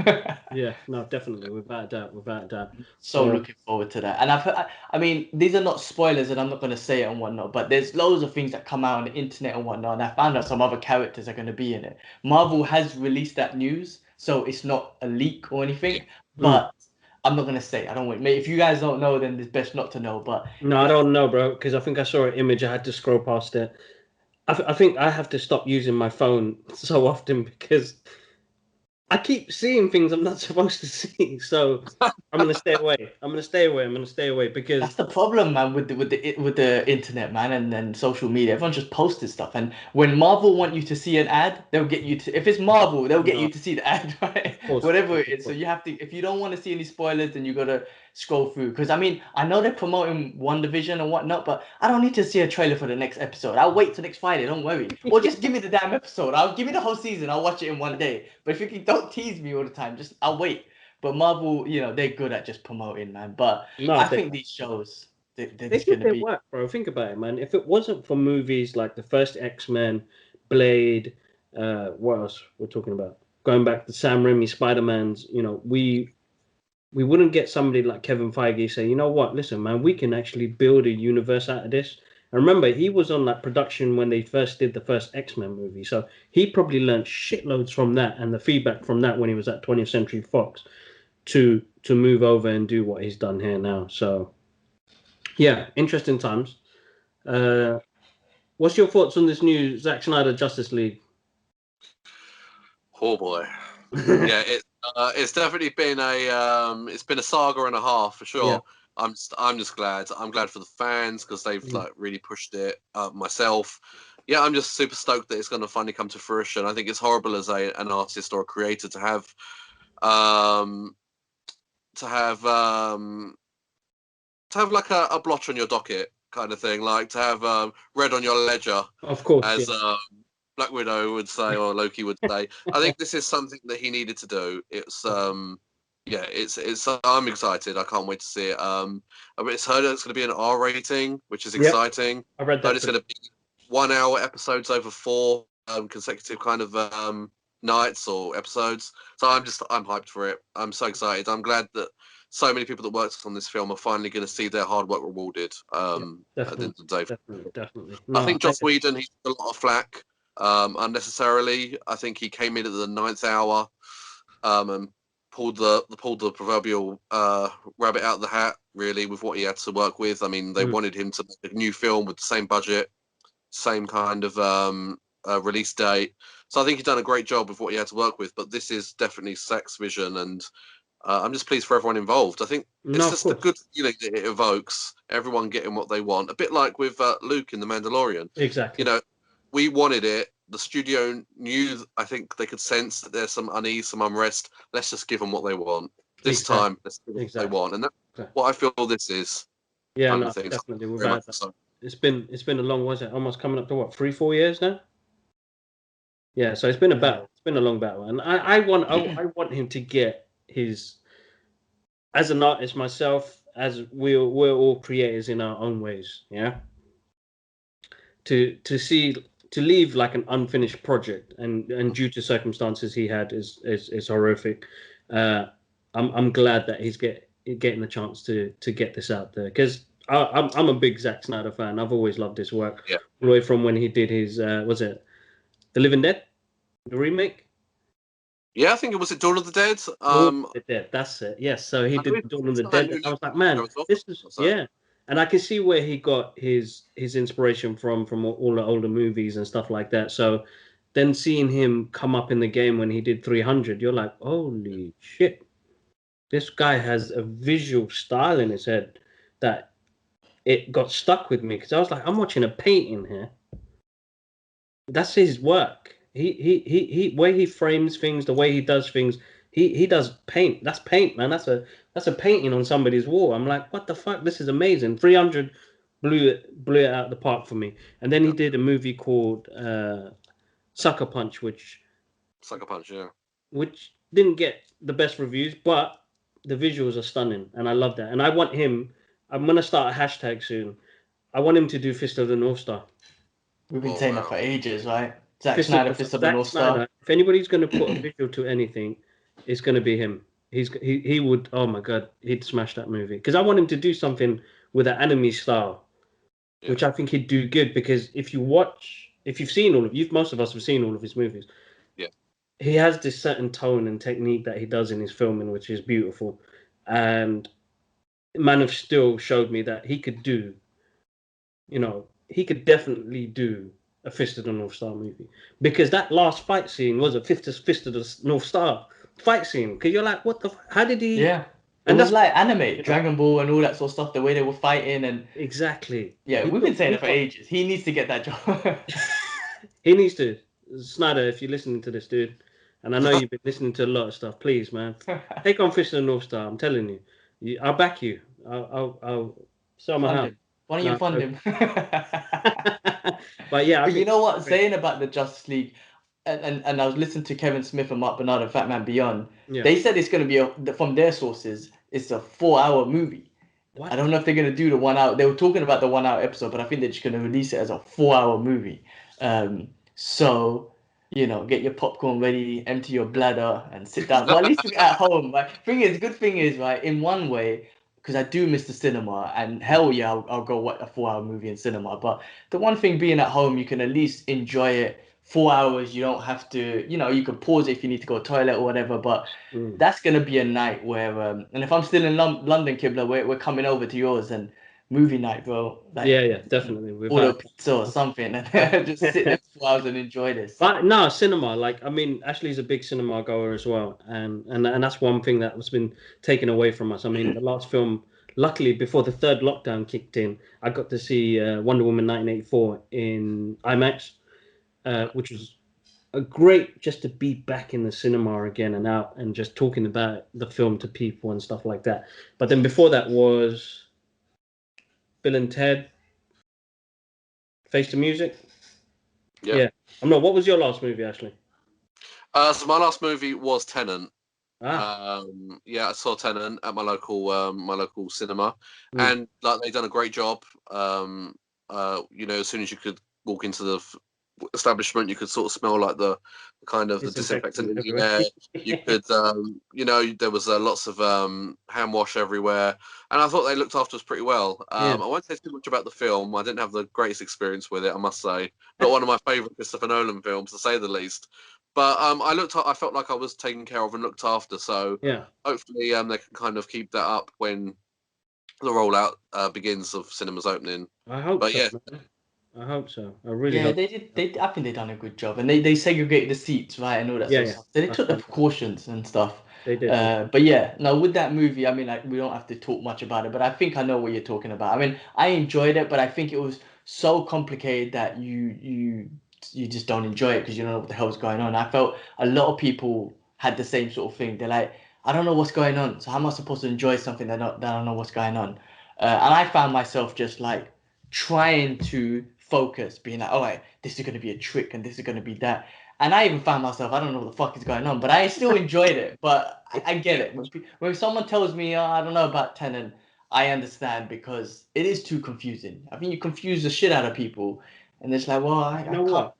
[SPEAKER 1] Yeah, no, definitely, without a doubt.
[SPEAKER 3] So looking forward to that. And I mean, these are not spoilers, and I'm not going to say it and whatnot, but there's loads of things that come out on the internet and whatnot, and I found out some other characters are going to be in it. Marvel has released that news, so it's not a leak or anything, but I'm not going to say. I don't want. If you guys don't know, then it's best not to know. But
[SPEAKER 1] no, I don't know, bro, because I think I saw an image. I had to scroll past it. I think I have to stop using my phone so often because I keep seeing things I'm not supposed to see. So I'm gonna stay away. I'm gonna stay away because
[SPEAKER 3] that's the problem, man, with the internet, man, and then social media. Everyone just posted stuff, and when Marvel want you to see an ad, they'll get you to. If it's Marvel, they'll get you to see the ad, right? Whatever it is. So you have to. If you don't want to see any spoilers, then you gotta scroll through. Because I mean, I know they're promoting WandaVision and whatnot, but I don't need to see a trailer for the next episode. I'll wait till next Friday. Don't worry. Or just give me the damn episode. I'll give me the whole season. I'll watch it in one day. But if you don't tease me all the time, I'll wait. But Marvel, you know, they're good at just promoting, man. But I think these shows, they're
[SPEAKER 1] They
[SPEAKER 3] just
[SPEAKER 1] did
[SPEAKER 3] going to
[SPEAKER 1] their
[SPEAKER 3] be.
[SPEAKER 1] work, bro. Think about it, man. If it wasn't for movies like the first X-Men, Blade, what else we're talking about? Going back to Sam Raimi, Spider-Man's, we wouldn't get somebody like Kevin Feige say, you know what, listen, man, we can actually build a universe out of this. And remember, he was on that production when they first did the first X-Men movie. So he probably learned shitloads from that and the feedback from that when he was at 20th Century Fox to move over and do what he's done here now. So, yeah, interesting times. What's your thoughts on this new Zack Snyder Justice League?
[SPEAKER 2] Oh boy, yeah, it's definitely been a saga and a half for sure.
[SPEAKER 1] Yeah.
[SPEAKER 2] I'm just glad. I'm glad for the fans because they've
[SPEAKER 1] Mm.
[SPEAKER 2] like really pushed it. Myself, yeah, I'm just super stoked that it's going to finally come to fruition. I think it's horrible as an artist or a creator to have like a blotch on your docket kind of thing, like to have red on your ledger,
[SPEAKER 1] Of course,
[SPEAKER 2] as
[SPEAKER 1] yeah.
[SPEAKER 2] Black Widow would say or Loki would say. I think this is something that he needed to do. It's it's I'm excited. I can't wait to see it. It's heard it's going to be an R rating, which is
[SPEAKER 1] Yep.
[SPEAKER 2] exciting.
[SPEAKER 1] I read that.
[SPEAKER 2] Heard it's going to be 1 hour episodes over 4 consecutive kind of nights or episodes. So I'm hyped for it. I'm so excited. I'm glad that so many people that worked on this film are finally going to see their hard work rewarded. At the end of the day.
[SPEAKER 1] Definitely.
[SPEAKER 2] I think Joss Whedon, he's got a lot of flack unnecessarily. I think he came in at the 9th hour and pulled the proverbial rabbit out of the hat, really, with what he had to work with. I mean, they wanted him to make a new film with the same budget, same kind of release date. So I think he's done a great job with what he had to work with. But this is definitely Zack's vision, and I'm just pleased for everyone involved. I think it's just a good feeling that it evokes, everyone getting what they want. A bit like with Luke in The Mandalorian.
[SPEAKER 1] Exactly.
[SPEAKER 2] We wanted it. The studio knew, I think they could sense that there's some unease, some unrest. Let's just give them what they want. This time, let's give them what they want. And that's what I feel this is.
[SPEAKER 1] Yeah, no, definitely. Without that. So. It's been a long, was it? Almost coming up to what, 3-4 years now? Yeah, so it's been a battle. It's been a long battle. And I want him to get his, as an artist myself, as we're all creators in our own ways, yeah. To leave like an unfinished project and due to circumstances he had is horrific. I'm glad that he's getting the chance to get this out there because I'm a big Zack Snyder fan. I've always loved his work.
[SPEAKER 2] Yeah.
[SPEAKER 1] All the way from when he did his was it The Living Dead, the remake?
[SPEAKER 2] Yeah, I think it was Dawn of the Dead.
[SPEAKER 1] Dawn of the Dead, that's it. Yes, so he did Dawn of the Dead. And I was like, man, this is and I can see where he got his inspiration from all the older movies and stuff like that. So then seeing him come up in the game when he did 300, you're like, holy shit, this guy has a visual style in his head that it got stuck with me because I was like, I'm watching a painting here. That's his work. He way he frames things, the way he does things. He does paint. That's paint, man. That's a painting on somebody's wall. I'm like, what the fuck? This is amazing. 300 blew it out of the park for me. And then he did a movie called Sucker Punch, which didn't get the best reviews, but the visuals are stunning, and I love that. And I want him. I'm gonna start a hashtag soon. I want him to do Fist of the North Star.
[SPEAKER 3] We've been saying that for ages, right? Zack Snyder, Fist of the North Star.
[SPEAKER 1] If anybody's going to put a visual to anything, it's going to be him. He would. Oh my god, he'd smash that movie because I want him to do something with an anime style, which I think he'd do good. Because if you've seen most of us have seen all of his movies.
[SPEAKER 2] Yeah,
[SPEAKER 1] he has this certain tone and technique that he does in his filming, which is beautiful. And Man of Steel showed me that he could do. He could definitely do a Fist of the North Star movie because that last fight scene was a Fist of the North Star fight scene. Because you're like, what the? How did he?
[SPEAKER 3] Yeah, and that's like anime, Dragon Ball, and all that sort of stuff. The way they were fighting and
[SPEAKER 1] exactly.
[SPEAKER 3] Yeah, we've been saying it for ages. He needs to get that job.
[SPEAKER 1] He needs to. Snyder, if you're listening to this, dude, and I know you've been listening to a lot of stuff, please, man, take on Fist of the North Star. I'm telling you, I'll back you. I'll sell my house.
[SPEAKER 3] Why don't you fund him?
[SPEAKER 1] But yeah,
[SPEAKER 3] but you know what? Saying about the Justice League, and I was listening to Kevin Smith and Mark Bernard and Fat Man Beyond. Yeah. They said it's going to be from their sources. It's a 4-hour movie.
[SPEAKER 1] What?
[SPEAKER 3] I don't know if they're gonna do the 1 hour. They were talking about the 1 hour episode, but I think they're just gonna release it as a 4 hour movie. So get your popcorn ready, empty your bladder, and sit down. But at least you're at home. Right? Good thing is, right, in one way, because I do miss the cinema, and hell yeah, I'll go watch a 4 hour movie in cinema. But the one thing being at home, you can at least enjoy it 4 hours. You don't have to, you can pause it if you need to go to the toilet or whatever. But that's gonna be a night where, and if I'm still in London, Kibla, we're coming over to yours and movie night, bro. Like,
[SPEAKER 1] Yeah, definitely.
[SPEAKER 3] order pizza or something and just sit there for 4 hours and enjoy this.
[SPEAKER 1] But no, cinema. Like, I mean, Ashley's a big cinema goer as well, and that's one thing that has been taken away from us. I mean, the last film, luckily, before the third lockdown kicked in, I got to see Wonder Woman 1984 in IMAX, which was a great just to be back in the cinema again and out and just talking about the film to people and stuff like that. But then before that was Bill and Ted, Face the Music. Yeah. I'm not. What was your last movie, Ashley?
[SPEAKER 2] So my last movie was Tenet.
[SPEAKER 1] Ah.
[SPEAKER 2] I saw Tenet at my local cinema, and like they've done a great job. As soon as you could walk into the establishment, you could sort of smell like the kind of the disinfectant in the air. You could, there was lots of hand wash everywhere, and I thought they looked after us pretty well. I won't say too much about the film. I didn't have the greatest experience with it, I must say. Not one of my favourite Christopher Nolan films, to say the least. But I felt like I was taken care of and looked after. So hopefully they can kind of keep that up when the rollout begins of cinemas opening.
[SPEAKER 1] I hope so.
[SPEAKER 2] Yeah.
[SPEAKER 1] I hope so. I really hope.
[SPEAKER 3] They did. I think they done a good job, and they segregated the seats, right, and all that sort of stuff. So they took the precautions and stuff.
[SPEAKER 1] They did.
[SPEAKER 3] But yeah, now with that movie, I mean, like, we don't have to talk much about it, but I think I know what you're talking about. I mean, I enjoyed it, but I think it was so complicated that you just don't enjoy it because you don't know what the hell's going on. I felt a lot of people had the same sort of thing. They're like, I don't know what's going on, so how am I supposed to enjoy something that I don't know what's going on? And I found myself just like trying to focus, being like, all right, this is going to be a trick and this is going to be that. And I even found myself, I don't know what the fuck is going on, but I still enjoyed it. But I get it. When someone tells me, oh, I don't know about Tenet, I understand, because it is too confusing. I think you confuse the shit out of people, and it's like, well, I can't.
[SPEAKER 1] What?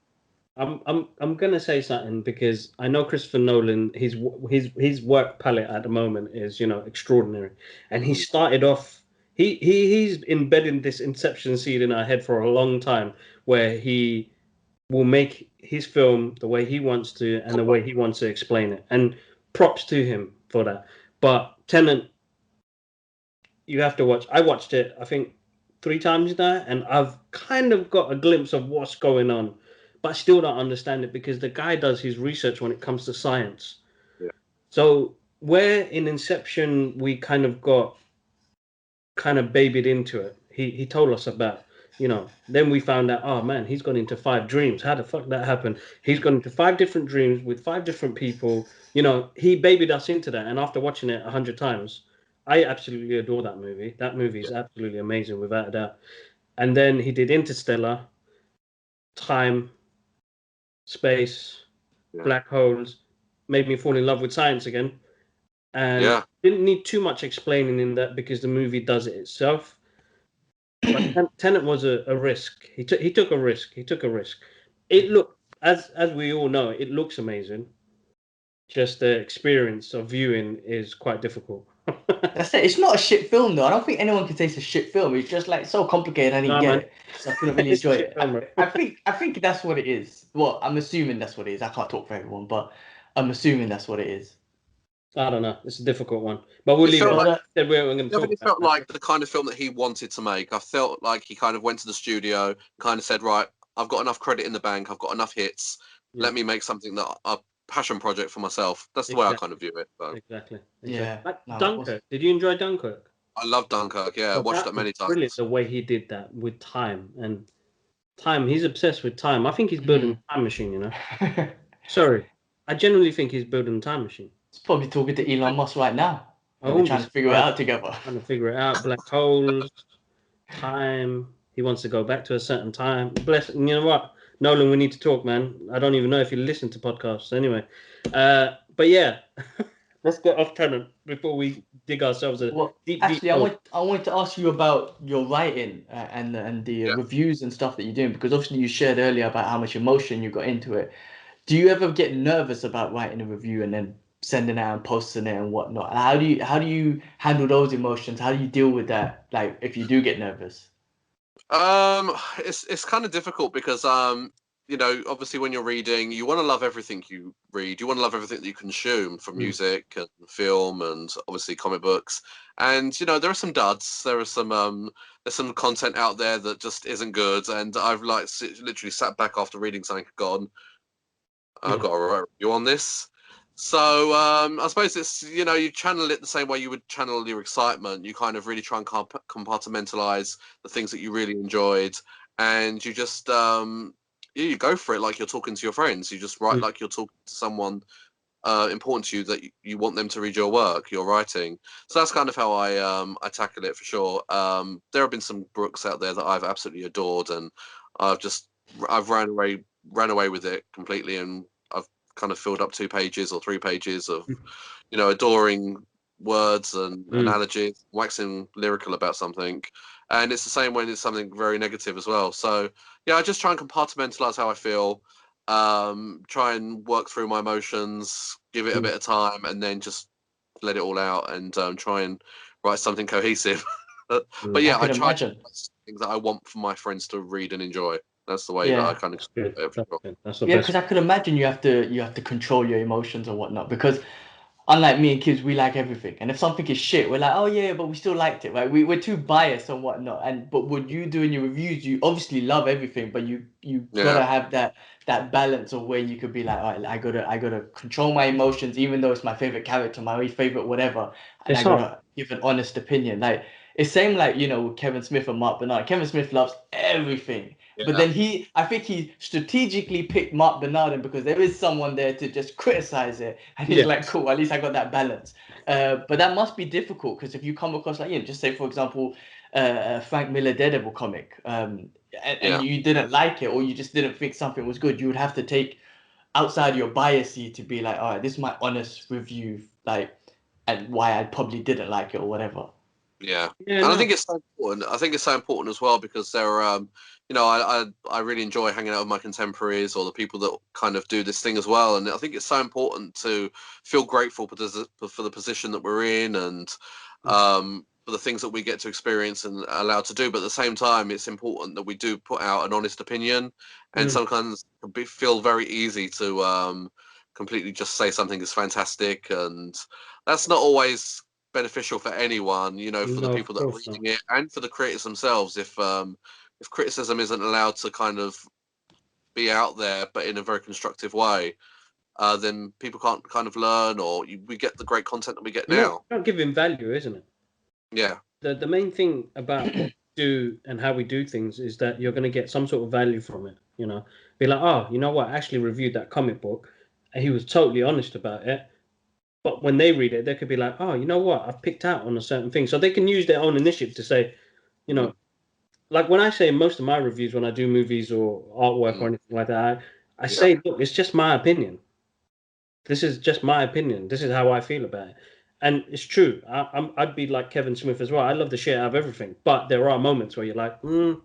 [SPEAKER 1] I'm gonna say something because I know Christopher Nolan. His work palette at the moment is extraordinary, and he started off. He's embedding this inception seed in our head for a long time, where he will make his film the way he wants to and the way he wants to explain it. And props to him for that. But Tenet, you have to watch. I watched it, I think, 3 times now, and I've kind of got a glimpse of what's going on, but I still don't understand it because the guy does his research when it comes to science.
[SPEAKER 2] Yeah.
[SPEAKER 1] So where in Inception we kind of babied into it. He told us about, then we found out, oh man, he's gone into 5 dreams. How the fuck that happened? He's gone into 5 different dreams with 5 different people. He babied us into that. And after watching it 100 times, I absolutely adore that movie. That movie is absolutely amazing, without a doubt. And then he did Interstellar, time, space, black holes, made me fall in love with science again. And didn't need too much explaining in that because the movie does it itself. But Tenet was a risk. He took a risk. It looked, as we all know, it looks amazing. Just the experience of viewing is quite difficult.
[SPEAKER 3] That's it. It's not a shit film though. I don't think anyone can say it's a shit film. It's just like so complicated. I didn't get it, so I couldn't really enjoy it.
[SPEAKER 1] Film,
[SPEAKER 3] I think that's what it is. Well, I'm assuming that's what it is. I can't talk for everyone, but I'm assuming that's what it is.
[SPEAKER 1] I don't know. It's a difficult one, but we'll leave it.
[SPEAKER 2] Like,
[SPEAKER 1] it
[SPEAKER 2] felt like the kind of film that he wanted to make. I felt like he kind of went to the studio, kind of said, "Right, I've got enough credit in the bank. I've got enough hits. Let me make something that a passion project for myself." That's the way I kind of view it. So.
[SPEAKER 1] Exactly.
[SPEAKER 3] Yeah.
[SPEAKER 1] Dunkirk. Did you enjoy Dunkirk?
[SPEAKER 2] I love Dunkirk. Yeah, I watched that many times.
[SPEAKER 1] Brilliant the way he did that with time and time. He's obsessed with time. I think he's building a time machine. Sorry, I genuinely think he's building a time machine.
[SPEAKER 3] He's probably talking to Elon Musk right now. We're trying to figure it out together.
[SPEAKER 1] Trying to figure it out. Black holes, time. He wants to go back to a certain time. Bless. You know what, Nolan? We need to talk, man. I don't even know if you listen to podcasts. Anyway, but yeah, let's get off Tenet before we dig ourselves a
[SPEAKER 3] Well,
[SPEAKER 1] deep
[SPEAKER 3] actually,
[SPEAKER 1] hole.
[SPEAKER 3] I want to ask you about your writing and the
[SPEAKER 2] Yeah.
[SPEAKER 3] reviews and stuff that you're doing, because obviously you shared earlier about how much emotion you got into it. Do you ever get nervous about writing a review and then sending it out and posting it and whatnot? And how do you handle those emotions? How do you deal with that? Like if you do get nervous?
[SPEAKER 2] It's kind of difficult because you know, obviously when you're reading, you want to love everything you read. You want to love everything that you consume, from music and film and obviously comic books. And you know, there are some duds. There's some content out there that just isn't good. And I've like literally sat back after reading something and gone, I've got to write a review on this. So I suppose it's, you know, you channel it the same way you would channel your excitement. You kind of really try and compartmentalize the things that you really enjoyed, and you just you go for it like you're talking to your friends. You just write like you're talking to someone important to you, that you want them to read your work, your writing. So that's kind of how I tackle it, for sure. There have been some books out there that I've absolutely adored, and I've ran away with it completely, and I've kind of filled up 2 pages or 3 pages of, you know, adoring words and analogies, waxing lyrical about something. And it's the same when it's something very negative as well. So yeah, I just try and compartmentalize how I feel, try and work through my emotions, give it a bit of time, and then just let it all out and try and write something cohesive. But yeah, I
[SPEAKER 3] can
[SPEAKER 2] try to
[SPEAKER 3] imagine.
[SPEAKER 2] write things that I want for my friends to read and enjoy. That's the way that I
[SPEAKER 3] Yeah.
[SPEAKER 2] kind of
[SPEAKER 1] That's good.
[SPEAKER 2] do it, for sure.
[SPEAKER 1] That's the
[SPEAKER 3] Yeah,
[SPEAKER 1] best.
[SPEAKER 3] because I could imagine you have to control your emotions and whatnot, because unlike me and kids, we like everything. And if something is shit, we're like, oh yeah, but we still liked it, right? We're too biased and whatnot. And but what you do in your reviews, you obviously love everything, but you
[SPEAKER 2] Yeah,
[SPEAKER 3] gotta have that balance of where you could be like, all right, I gotta control my emotions, even though it's my favorite character, my favorite whatever, and
[SPEAKER 1] It's
[SPEAKER 3] I
[SPEAKER 1] hard.
[SPEAKER 3] gotta give an honest opinion. Like it's same like, you know, with Kevin Smith and Mark Bernard. Kevin Smith loves everything. But
[SPEAKER 2] yeah,
[SPEAKER 3] then I think he strategically picked Mark Bernardin because there is someone there to just criticize it, and he's
[SPEAKER 1] Yeah.
[SPEAKER 3] like, "Cool, at least I got that balance." But that must be difficult because if you come across like, you know, just say for example, Frank Miller Daredevil comic, and
[SPEAKER 2] yeah.
[SPEAKER 3] you didn't like it or you just didn't think something was good, you would have to take outside your biasy to be like, "All right, this is my honest review, like, and why I probably didn't like it or whatever."
[SPEAKER 2] Yeah,
[SPEAKER 1] Yeah,
[SPEAKER 2] and I
[SPEAKER 1] no.
[SPEAKER 2] think it's so important. I think it's so important as well because there are, you know, I really enjoy hanging out with my contemporaries or the people that kind of do this thing as well. And I think it's so important to feel grateful for the position that we're in, and for the things that we get to experience and are allowed to do. But at the same time, it's important that we do put out an honest opinion. And sometimes it can feel very easy to completely just say something is fantastic, and that's not always beneficial for anyone, you know, for the
[SPEAKER 1] No, of
[SPEAKER 2] people that are
[SPEAKER 1] course not.
[SPEAKER 2] reading it and for the creators themselves. If criticism isn't allowed to kind of be out there, but in a very constructive way, then people can't kind of learn, or we get the great content that we get now.
[SPEAKER 1] You're not giving value, isn't it?
[SPEAKER 2] Yeah,
[SPEAKER 1] The main thing about what we do and how we do things is that you're going to get some sort of value from it. You know, be like, oh, you know what? I actually reviewed that comic book, and he was totally honest about it. But when they read it, they could be like, oh, you know what? I've picked out on a certain thing, so they can use their own initiative to say, you know, like when I say most of my reviews when I do movies or artwork or anything like that, I
[SPEAKER 2] yeah,
[SPEAKER 1] say, look, it's just my opinion. This is just my opinion. This is how I feel about it. And it's true. I'd be like Kevin Smith as well. I love the shit out of everything, but there are moments where you're like, you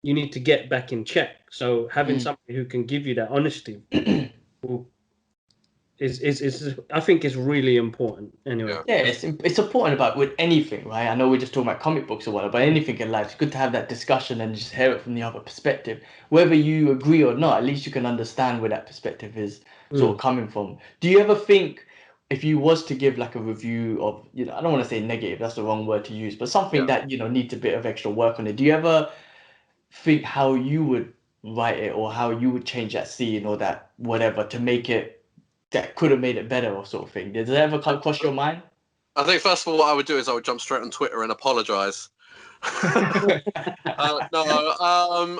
[SPEAKER 1] need to get back in check. So having somebody who can give you that honesty will, is I think is really important. Anyway,
[SPEAKER 2] yeah,
[SPEAKER 3] Yeah, it's important about with anything, right? I know we're just talking about comic books or whatever, but anything in life, it's good to have that discussion and just hear it from the other perspective. Whether you agree or not, at least you can understand where that perspective is sort of coming from. Do you ever think if you was to give like a review of, you know, I don't want to say negative, that's the wrong word to use, but something
[SPEAKER 2] yeah.
[SPEAKER 3] that, you know, needs a bit of extra work on it, do you ever think how you would write it or how you would change that scene or that whatever to make it that could have made it better or sort of thing? Does that ever come cross your mind?
[SPEAKER 2] I think first of all, what I would do is I would jump straight on Twitter and apologize. No,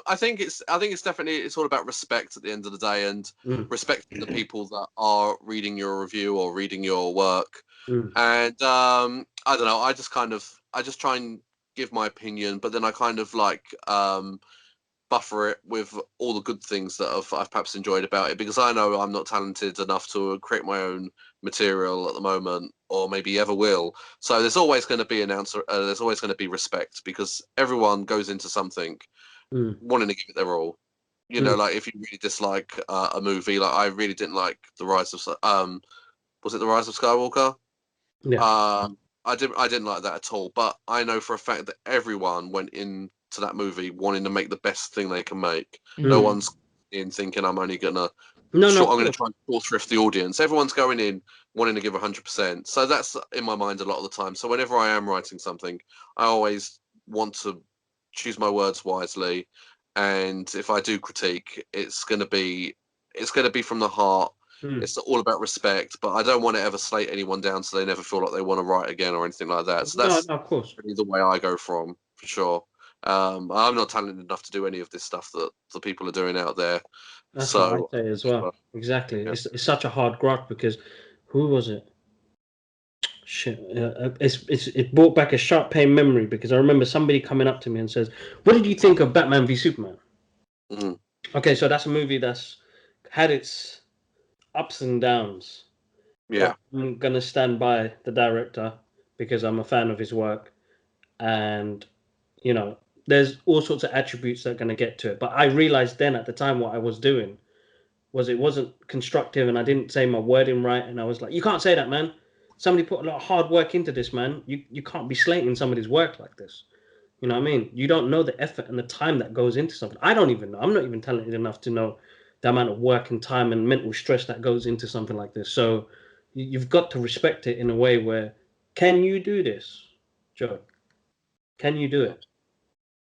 [SPEAKER 2] I think it's definitely, it's all about respect at the end of the day, and respecting the people that are reading your review or reading your work. And I don't know, I just try and give my opinion, but then I kind of like buffer it with all the good things that I've perhaps enjoyed about it, because I know I'm not talented enough to create my own material at the moment, or maybe ever will. So there's always going to be there's always going to be respect, because everyone goes into something wanting to give it their all. You know, like if you really dislike a movie, like I really didn't like The Rise of was it The Rise of Skywalker?
[SPEAKER 1] Yeah.
[SPEAKER 2] I didn't like that at all. But I know for a fact that everyone went into that movie wanting to make the best thing they can make. No one's in thinking I'm only gonna I'm gonna try and short thrift the audience. Everyone's going in wanting to give 100%. So that's in my mind a lot of the time. So whenever I am writing something, I always want to choose my words wisely. And if I do critique, it's gonna be from the heart. It's all about respect, but I don't want to ever slate anyone down so they never feel like they want to write again or anything like that. So that's
[SPEAKER 1] of course.
[SPEAKER 2] really the way I go from, for sure. I'm not talented enough to do any of this stuff that the people are doing out there.
[SPEAKER 1] That's what I say as well. Exactly. Yeah. It's such a hard graft, because who was it? Shit. It brought back a sharp pain memory, because I remember somebody coming up to me and says, "What did you think of Batman v Superman?" Okay, so that's a movie that's had its ups and downs.
[SPEAKER 2] Yeah.
[SPEAKER 1] But I'm gonna stand by the director because I'm a fan of his work, and you know, there's all sorts of attributes that are gonna get to it. But I realized then at the time what I was doing was it wasn't constructive, and I didn't say my wording right, and I was like, "You can't say that, man. Somebody put a lot of hard work into this, man. You can't be slating somebody's work like this." You know what I mean? You don't know the effort and the time that goes into something. I don't even know. I'm not even talented enough to know the amount of work and time and mental stress that goes into something like this. So you've got to respect it in a way where, can you do this, Joe? Can you do it?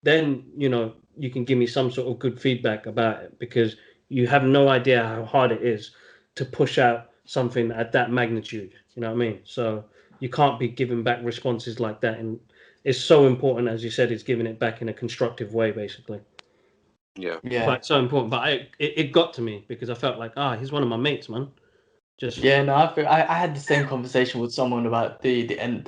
[SPEAKER 1] Then, you know, you can give me some sort of good feedback about it, because you have no idea how hard it is to push out something at that magnitude. You know what I mean? So you can't be giving back responses like that. And it's so important, as you said, is giving it back in a constructive way, basically.
[SPEAKER 2] Yeah.
[SPEAKER 1] But it's so important. But it got to me, because I felt like, he's one of my mates, man.
[SPEAKER 3] I had the same conversation with someone about the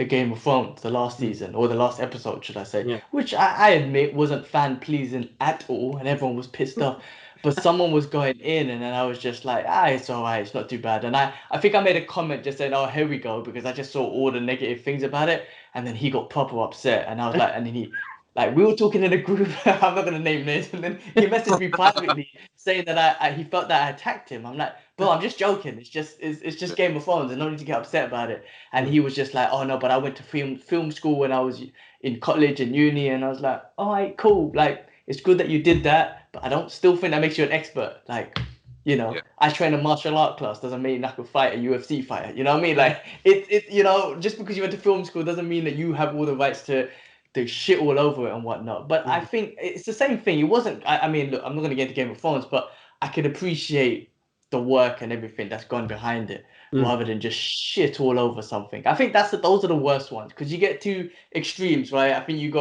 [SPEAKER 3] Game of Thrones, the last season, or the last episode, should I say, which I admit wasn't fan pleasing at all, and everyone was pissed off. But someone was going in, and then I was just like, it's all right, it's not too bad. And I think I made a comment just saying, oh, here we go, because I just saw all the negative things about it, and then he got proper upset, and I was like, and then he. Like, we were talking in a group, I'm not gonna name names, and then he messaged me privately saying that he felt that I attacked him. I'm like, bro, I'm just joking. It's just Game of Thrones. There's no need to get upset about it. And he was just like, oh no, but I went to film school when I was in college and uni, and I was like, all right, cool. Like, it's good that you did that, but I don't still think that makes you an expert. Like, you know, I train a martial art class doesn't mean I could fight a UFC fighter. You know what I mean? Like, you know, just because you went to film school doesn't mean that you have all the rights to shit all over it and whatnot. But I think it's the same thing. It wasn't. I mean, look, I'm not gonna get into Game of Thrones, but I can appreciate the work and everything that's gone behind it, rather than just shit all over something. I think those are the worst ones, because you get two extremes, right? I think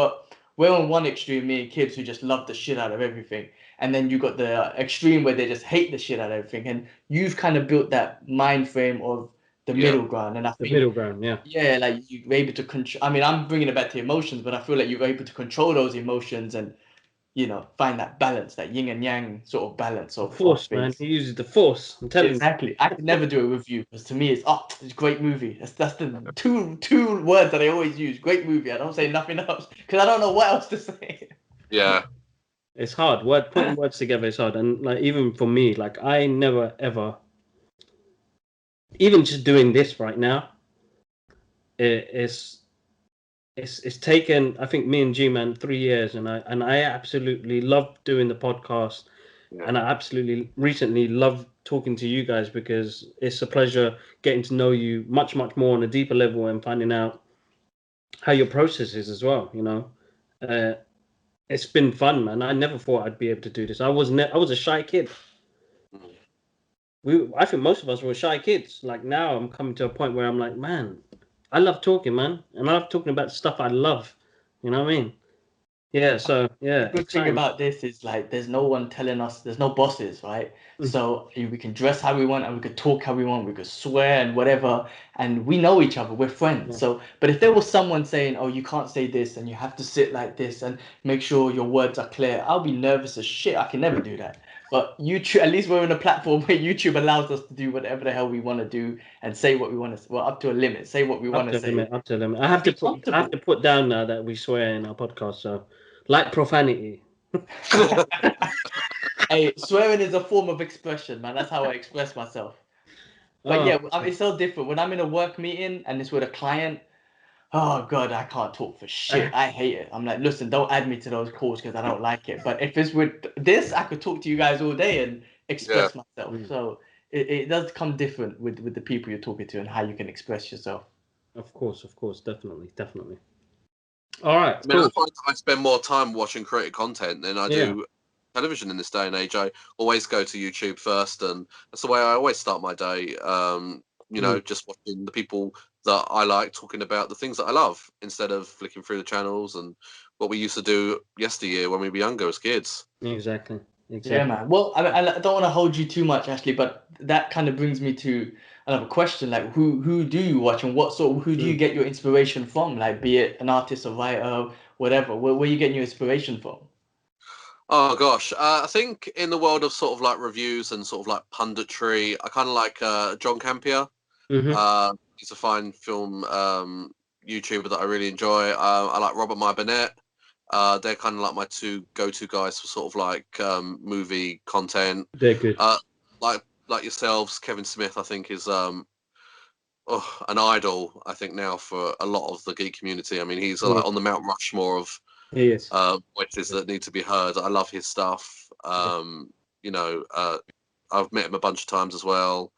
[SPEAKER 3] we're on one extreme, me and kids who just love the shit out of everything, and then you got the extreme where they just hate the shit out of everything. And you've kind of built that mind frame of the middle ground, and I think
[SPEAKER 1] the middle ground,
[SPEAKER 3] like you're able to control. I mean, I'm bringing it back to emotions, but I feel like you're able to control those emotions and, you know, find that balance, that yin and yang sort of balance of
[SPEAKER 1] force,
[SPEAKER 3] things.
[SPEAKER 1] Man. He uses the force. I'm telling you.
[SPEAKER 3] Exactly. I could never do it with you, because to me it's a great movie. That's the two words that I always use. Great movie. I don't say nothing else, because I don't know what else to say.
[SPEAKER 2] Yeah.
[SPEAKER 1] It's hard. Putting words together is hard. And like, even for me, like, I never ever, even just doing this right now, it's taken, I think, me and G-Man 3 years, and I absolutely love doing the podcast, and I absolutely recently love talking to you guys, because it's a pleasure getting to know you much more on a deeper level, and finding out how your process is as well. You know, it's been fun, man. I never thought I'd be able to do this. I was a shy kid. I think most of us were shy kids. Like, now I'm coming to a point where I'm like, man, I love talking, man, and I love talking about stuff I love. You know what I mean? Yeah, so yeah.
[SPEAKER 3] The good thing about this is like there's no one telling us, there's no bosses, right? So we can dress how we want and we could talk how we want, we could swear and whatever, and we know each other, we're friends.
[SPEAKER 1] Yeah.
[SPEAKER 3] So, but if there was someone saying, "Oh, you can't say this and you have to sit like this and make sure your words are clear," I'll be nervous as shit. I can never do that. But YouTube, at least we're on a platform where YouTube allows us to do whatever the hell we want to do and say what we want to. Well, up to a limit, say what we want to say.
[SPEAKER 1] Up to a limit. I have to put down now that we swear in our podcast. So, like profanity.
[SPEAKER 3] Hey, swearing is a form of expression, man. That's how I express myself. But yeah, it's so different. When I'm in a work meeting and it's with a client, oh God, I can't talk for shit. I hate it. I'm like, listen, don't add me to those calls because I don't like it. But if it's with this, I could talk to you guys all day and express myself. So it does come different with the people you're talking to and how you can express yourself.
[SPEAKER 1] Of course, definitely. All right,
[SPEAKER 2] I mean, I find I spend more time watching creative content than I do television in this day and age. I always go to YouTube first, and that's the way I always start my day. You know, just watching the people that I like talking about the things that I love instead of flicking through the channels and what we used to do yesteryear when we were younger as kids.
[SPEAKER 1] Exactly.
[SPEAKER 3] Yeah, man. Well, I don't want to hold you too much, Ashley, but that kind of brings me to another question. Like, who do you watch, and who do you get your inspiration from? Like, be it an artist, a writer, whatever. Where are you getting your inspiration from?
[SPEAKER 2] Oh gosh, I think in the world of sort of like reviews and sort of like punditry, I kind of like John Campier. He's a fine film YouTuber that I really enjoy. I like Robert My Burnett. They're kind of like my two go-to guys for sort of like movie content.
[SPEAKER 1] They're good.
[SPEAKER 2] Like yourselves, Kevin Smith, I think is an idol. I think now for a lot of the geek community. I mean, he's like on the Mount Rushmore of voices that need to be heard. I love his stuff. You know, I've met him a bunch of times as well.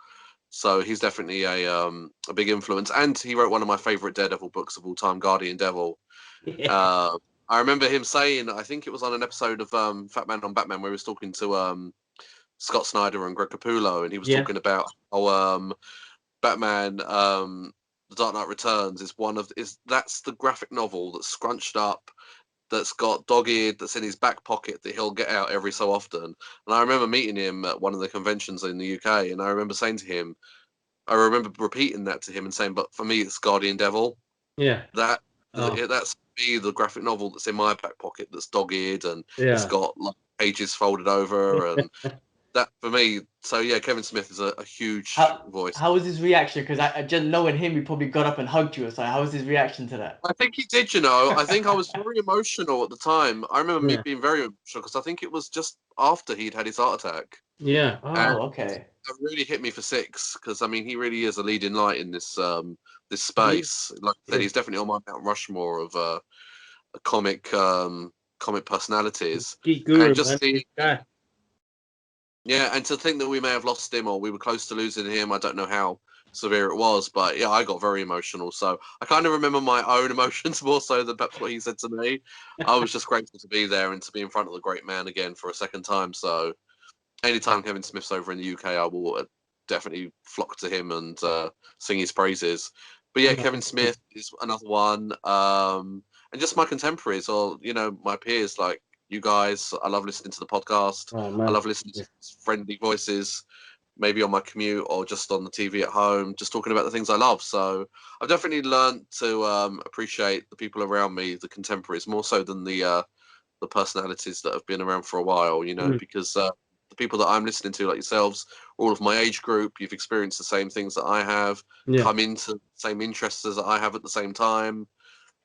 [SPEAKER 2] So he's definitely a big influence, and he wrote one of my favorite Daredevil books of all time, Guardian Devil. I remember him saying, I think it was on an episode of Fat Man on Batman, where he was talking to Scott Snyder and Greg Capullo, and he was talking about how Batman, The Dark Knight Returns that's the graphic novel that's scrunched up, that's got dog-eared, that's in his back pocket that he'll get out every so often. And I remember meeting him at one of the conventions in the UK, and I remember saying to him, I remember repeating that to him and saying, but for me, it's Guardian Devil.
[SPEAKER 1] Yeah.
[SPEAKER 2] That's me, the graphic novel that's in my back pocket that's dog-eared and it's got like pages folded over and that for me. So yeah, Kevin Smith is a huge voice.
[SPEAKER 3] How was his reaction? Because I just knowing him, he probably got up and hugged you or something. How was his reaction to that?
[SPEAKER 2] I think he did, you know. I think I was very emotional at the time. I remember me being very emotional because I think it was just after he'd had his heart attack.
[SPEAKER 1] Yeah.
[SPEAKER 3] Okay.
[SPEAKER 2] It really hit me for six because I mean he really is a leading light in this this space. Like I said, he's definitely on my Mount Rushmore of comic personalities.
[SPEAKER 1] Geek guru,
[SPEAKER 2] and just
[SPEAKER 1] man.
[SPEAKER 2] Yeah, and to think that we may have lost him or we were close to losing him, I don't know how severe it was, but yeah, I got very emotional. So I kind of remember my own emotions more so than perhaps what he said to me. I was just grateful to be there and to be in front of the great man again for a second time. So anytime Kevin Smith's over in the UK, I will definitely flock to him and sing his praises. But yeah, Kevin Smith is another one. And just my contemporaries or, you know, my peers like you guys. I love listening to the podcast. I love listening to friendly voices, maybe on my commute or just on the TV at home, just talking about the things I love. So I've definitely learned to appreciate the people around me, the contemporaries, more so than the personalities that have been around for a while, you know, because the people that I'm listening to, like yourselves, all of my age group, you've experienced the same things that I have, come into the same interests as I have at the same time.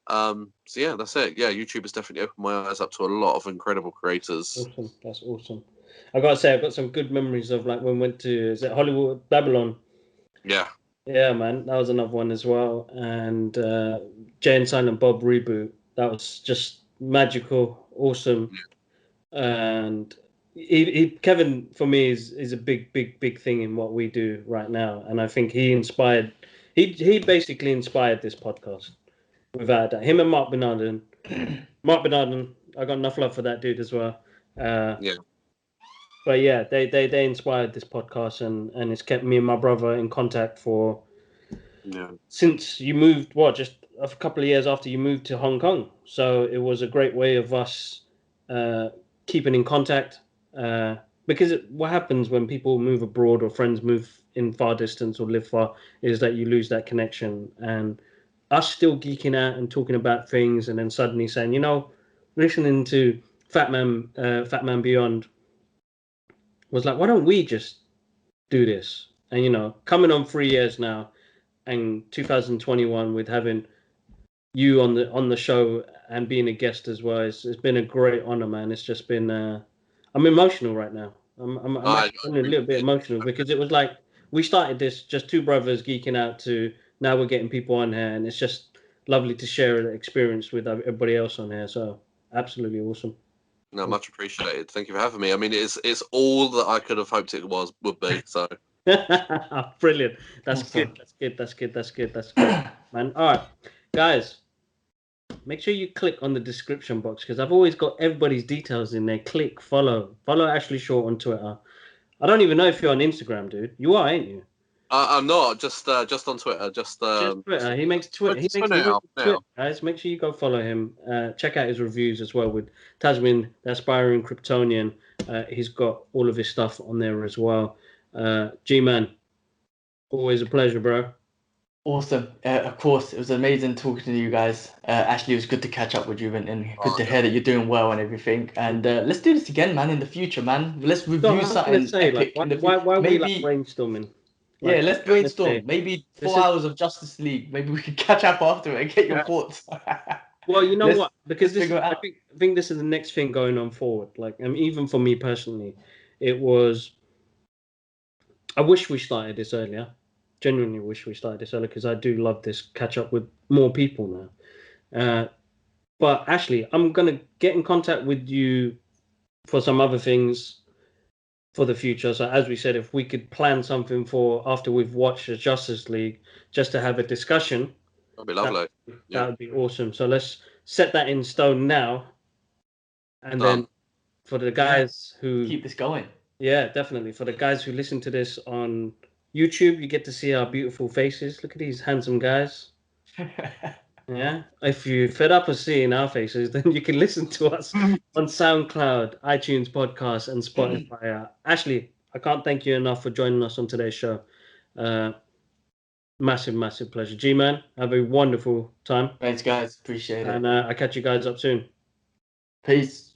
[SPEAKER 2] So yeah, that's it. Yeah, YouTube has definitely opened my eyes up to a lot of incredible creators.
[SPEAKER 1] Awesome. That's awesome. I gotta say, I've got some good memories of like when we went to, is it Hollywood Babylon?
[SPEAKER 2] Yeah.
[SPEAKER 1] Yeah, man, that was another one as well. And Jay and Silent Bob reboot, that was just magical, awesome. And Kevin for me is a big thing in what we do right now, and I think he basically inspired this podcast without that. Him and Mark Bernardin. I got enough love for that dude as well.
[SPEAKER 2] Yeah.
[SPEAKER 1] But yeah, they inspired this podcast and it's kept me and my brother in contact for since you moved. What, just a couple of years after you moved to Hong Kong, so it was a great way of us keeping in contact. Because what happens when people move abroad or friends move in far distance or live far is that you lose that connection. And us still geeking out and talking about things, and then suddenly saying, listening to Fat Man Beyond was like, why don't we just do this? And coming on 3 years now, and 2021 with having you on the show and being a guest as well, it's been a great honor, man. It's just been I'm emotional right now. I'm actually a little bit emotional because it was like we started this just two brothers geeking out to now we're getting people on here, and it's just lovely to share the experience with everybody else on here. So absolutely awesome.
[SPEAKER 2] No, much appreciated. Thank you for having me. I mean, it's all that I could have hoped it would be. So
[SPEAKER 1] brilliant. That's good. That's good, man. All right, guys. Make sure you click on the description box because I've always got everybody's details in there. Click, follow Ashley Short on Twitter. I don't even know if you're on Instagram, dude. You are, ain't you?
[SPEAKER 2] I'm not just on Twitter. Just
[SPEAKER 1] Twitter. He makes Twitter. He makes
[SPEAKER 2] now.
[SPEAKER 1] Twitter, guys. Make sure you go follow him. Check out his reviews as well with Tasmin, the aspiring Kryptonian. He's got all of his stuff on there as well. G-Man, always a pleasure, bro.
[SPEAKER 3] Awesome. Of course, it was amazing talking to you guys. Ashley, it was good to catch up with you and good to hear that you're doing well and everything. And let's do this again, man, in the future, man. Let's review something epic.
[SPEAKER 1] Why are we like brainstorming?
[SPEAKER 3] Yeah, let's brainstorm. Maybe 4 hours of Justice League. Maybe we can catch up after it and get your thoughts.
[SPEAKER 1] Well, you know what? Because I think this is the next thing going on forward. Like, even for me personally, it was. I wish we started this earlier. Genuinely wish we started this earlier because I do love this catch up with more people now. But Ashley, I'm gonna get in contact with you for some other things for the future. So as we said, if we could plan something for after we've watched the Justice League, just to have a discussion,
[SPEAKER 2] that'd be lovely.
[SPEAKER 1] That would be awesome. So let's set that in stone now, and then for the guys who
[SPEAKER 3] keep this going.
[SPEAKER 1] Yeah, definitely. For the guys who listen to this on YouTube, you get to see our beautiful faces. Look at these handsome guys. Yeah. If you're fed up of seeing our faces, then you can listen to us on SoundCloud, iTunes Podcasts, and Spotify. Ashley, I can't thank you enough for joining us on today's show. Massive pleasure. G-Man, have a wonderful time.
[SPEAKER 3] Thanks, guys. Appreciate it.
[SPEAKER 1] And I'll catch you guys up soon.
[SPEAKER 3] Peace.